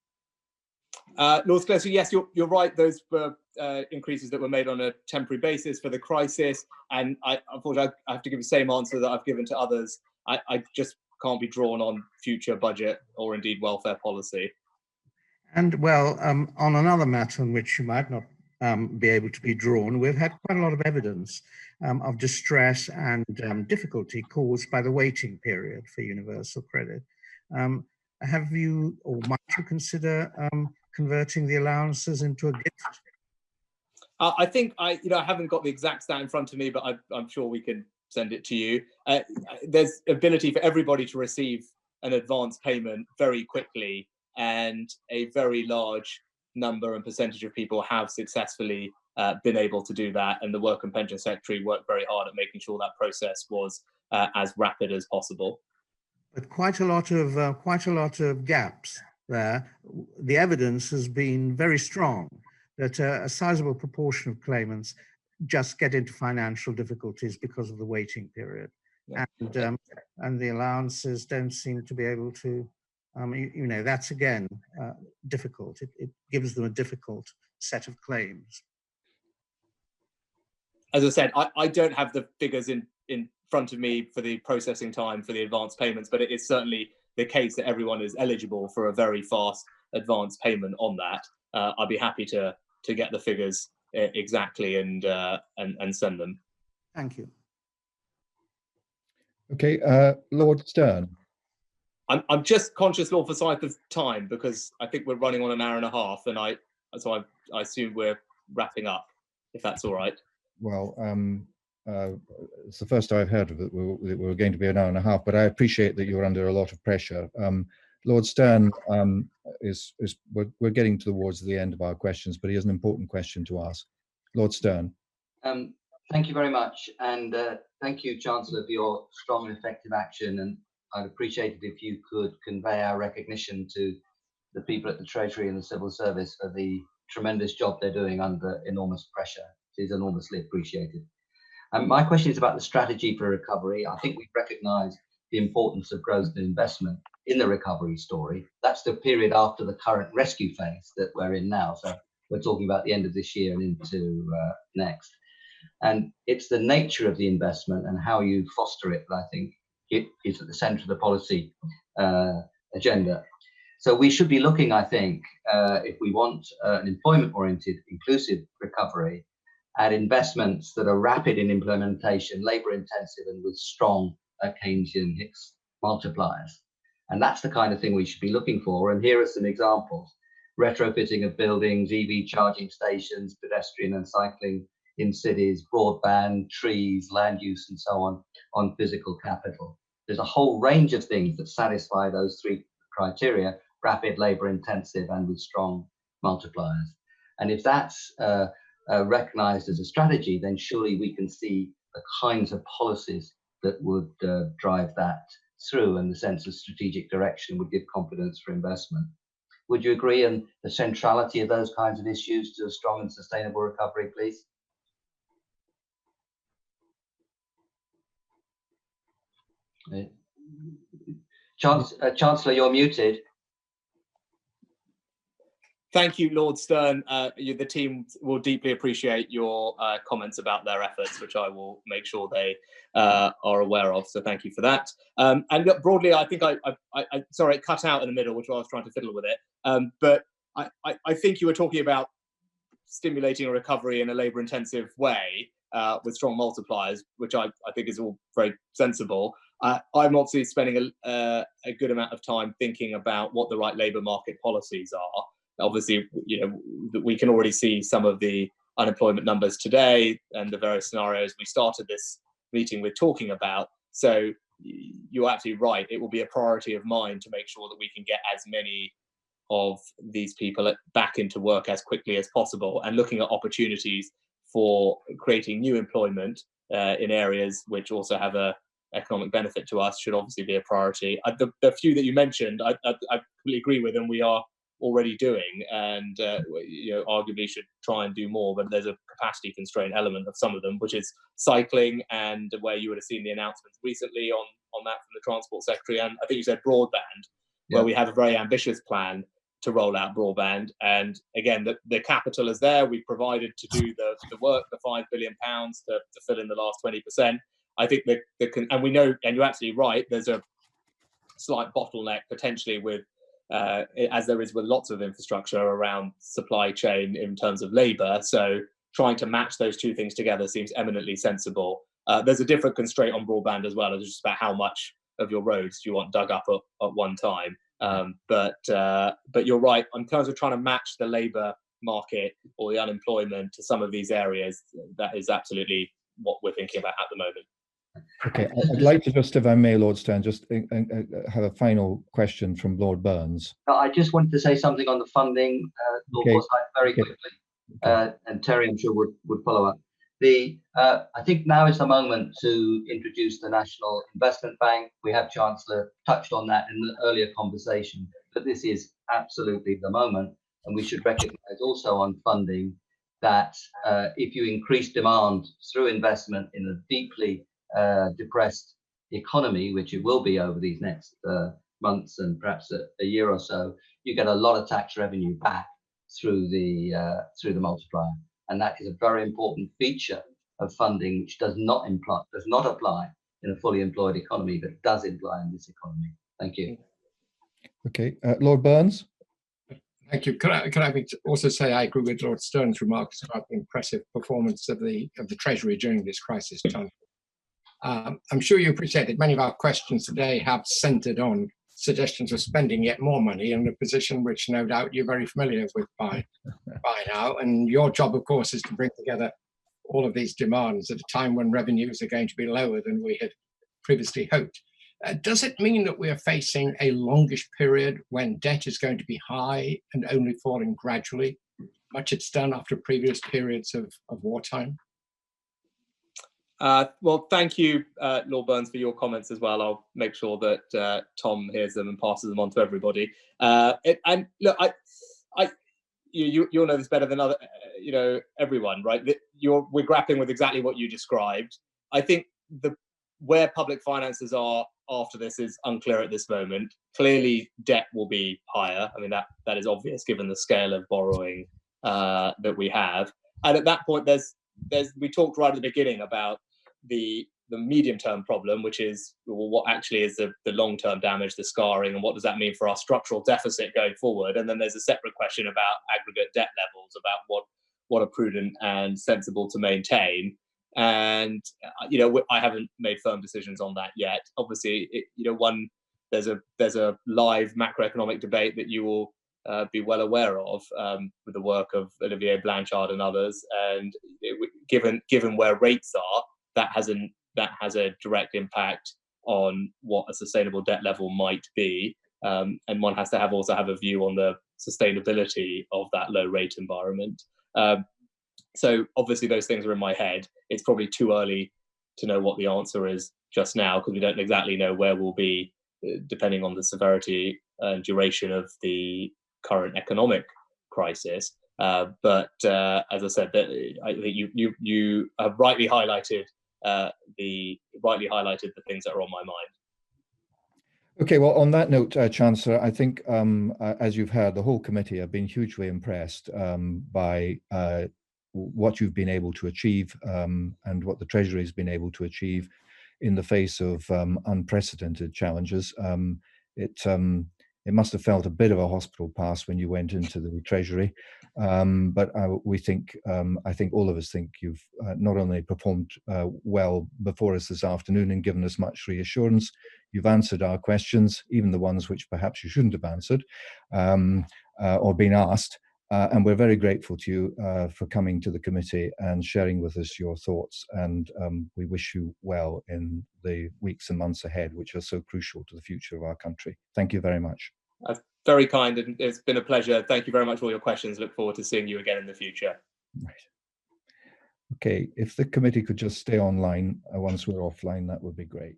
S2: Lord Skidelsky, yes, you're right. Those were increases that were made on a temporary basis for the crisis. And unfortunately, I have to give the same answer that I've given to others. I just can't be drawn on future budget or indeed welfare policy. And
S11: well, on another matter on which you might not be able to be drawn, we've had quite a lot of evidence of distress and difficulty caused by the waiting period for universal credit. Have you, or might you consider converting the allowances into a gift?
S2: I think I haven't got the exact stat in front of me, but I'm sure we can send it to you. There's ability for everybody to receive an advance payment very quickly, and a very large number and percentage of people have successfully been able to do that. And the Work and Pension Secretary worked very hard at making sure that process was as rapid as possible.
S11: But quite a lot of gaps there. The evidence has been very strong that a sizable proportion of claimants just get into financial difficulties because of the waiting period, yeah. And the allowances don't seem to be able to. That's again difficult. It gives them a difficult set of claims.
S2: As I said, I don't have the figures in front of me for the processing time for the advance payments, but it is certainly the case that everyone is eligible for a very fast advance payment on that. I'd be happy to get the figures exactly and send them.
S11: Thank you.
S1: Okay, Lord Stern.
S2: I'm just conscious, Lord Forsyth, of time, because I think we're running on an hour and a half, and I assume we're wrapping up, if that's all right.
S1: Well, it's the first I've heard of it. We're going to be an hour and a half, but I appreciate that you're under a lot of pressure. Lord Stern we're getting towards the end of our questions, but he has an important question to ask. Lord Stern.
S12: Thank you very much, and thank you, Chancellor, for your strong and effective action. And I'd appreciate it if you could convey our recognition to the people at the Treasury and the Civil Service for the tremendous job they're doing under enormous pressure. It is enormously appreciated. My question is about the strategy for recovery. I think we've recognised the importance of growth and investment in the recovery story. That's the period after the current rescue phase that we're in now. So we're talking about the end of this year and into next. And it's the nature of the investment and how you foster it that I think it is at the centre of the policy agenda. So we should be looking, I think, if we want an employment-oriented, inclusive recovery, at investments that are rapid in implementation, labour-intensive, and with strong Keynesian Hicks multipliers. And that's the kind of thing we should be looking for. And here are some examples: retrofitting of buildings, EV charging stations, pedestrian and cycling in cities, broadband, trees, land use, and so on physical capital. There's a whole range of things that satisfy those three criteria: rapid, labor intensive, and with strong multipliers. And if that's recognized as a strategy, then surely we can see the kinds of policies that would drive that through, and the sense of strategic direction would give confidence for investment. Would you agree on the centrality of those kinds of issues to a strong and sustainable recovery, please? Chancellor, you're muted.
S2: Thank you, Lord Stern. The team will deeply appreciate your comments about their efforts, which I will make sure they are aware of. So thank you for that. And broadly, I think sorry, it cut out in the middle, which I was trying to fiddle with it. But I think you were talking about stimulating a recovery in a labour-intensive way with strong multipliers, which I think is all very sensible. I'm obviously spending a good amount of time thinking about what the right labour market policies are. Obviously, we can already see some of the unemployment numbers today and the various scenarios we started this meeting with talking about. So you're absolutely right. It will be a priority of mine to make sure that we can get as many of these people back into work as quickly as possible, and looking at opportunities for creating new employment in areas which also have a economic benefit to us should obviously be a priority. The few that you mentioned, I completely agree with, and we are already doing, and arguably should try and do more, but there's a capacity constraint element of some of them, which is cycling, and where you would have seen the announcements recently on that from the Transport Secretary, and I think you said broadband, where we have a very ambitious plan to roll out broadband. And again, the capital is there. We've provided to do the work, the £5 billion to fill in the last 20%. I think and we know, and you're absolutely right, there's a slight bottleneck potentially with as there is with lots of infrastructure around supply chain in terms of labour. So trying to match those two things together seems eminently sensible. There's a different constraint on broadband as well. It's just about how much of your roads do you want dug up at one time. But you're right, in terms of trying to match the labour market or the unemployment to some of these areas, that is absolutely what we're thinking about at the moment.
S1: Okay, I'd like to just, if I may, Lord Stern, just have a final question from Lord Burns.
S12: I just wanted to say something on the funding, Lord Forsyth, very quickly, and Terry, I'm sure, would follow up. I think now is the moment to introduce the National Investment Bank. We have Chancellor touched on that in the earlier conversation, but this is absolutely the moment, and we should recognise also on funding that if you increase demand through investment in a deeply depressed economy, which it will be over these next months and perhaps a year or so, you get a lot of tax revenue back through the multiplier, and that is a very important feature of funding, which does not apply in a fully employed economy, but does apply in this economy. Thank you.
S1: Okay, Lord Burns.
S5: Thank you. Could I also say I agree with Lord Stern's remarks about the impressive performance of the Treasury during this crisis time. I'm sure you appreciate that many of our questions today have centred on suggestions of spending yet more money in a position which no doubt you're very familiar with by now. And your job, of course, is to bring together all of these demands at a time when revenues are going to be lower than we had previously hoped. Does it mean that we are facing a longish period when debt is going to be high and only falling gradually, much it's done after previous periods of wartime?
S2: Well, thank you, Lord Burns, for your comments as well. I'll make sure that Tom hears them and passes them on to everybody. And look, you'll know this better than everyone, right? We're grappling with exactly what you described. I think where public finances are after this is unclear at this moment. Clearly, debt will be higher. I mean, that is obvious given the scale of borrowing that we have. And at that point, we talked right at the beginning about the medium-term problem, which is what actually is the long-term damage, the scarring, and what does that mean for our structural deficit going forward? And then there's a separate question about aggregate debt levels, about what are prudent and sensible to maintain. And I haven't made firm decisions on that yet. Obviously, there's a live macroeconomic debate that you will be well aware of with the work of Olivier Blanchard and others. And given where rates are, that has a direct impact on what a sustainable debt level might be. And one has to also have a view on the sustainability of that low rate environment. So obviously those things are in my head. It's probably too early to know what the answer is just now, because we don't exactly know where we'll be depending on the severity and duration of the current economic crisis. But as I said, I think you have rightly highlighted the things that are on my mind.
S1: Okay, well, on that note, Chancellor, I think, as you've heard, the whole committee have been hugely impressed by what you've been able to achieve and what the Treasury has been able to achieve in the face of unprecedented challenges. It must have felt a bit of a hospital pass when you went into the Treasury, but I think all of us think you've not only performed well before us this afternoon and given us much reassurance, you've answered our questions, even the ones which perhaps you shouldn't have answered or been asked. And we're very grateful to you for coming to the committee and sharing with us your thoughts. And we wish you well in the weeks and months ahead, which are so crucial to the future of our country. Thank you very much.
S2: That's very kind, and it's been a pleasure. Thank you very much for all your questions. Look forward to seeing you again in the future.
S1: Right. Okay, if the committee could just stay online once we're offline, that would be great.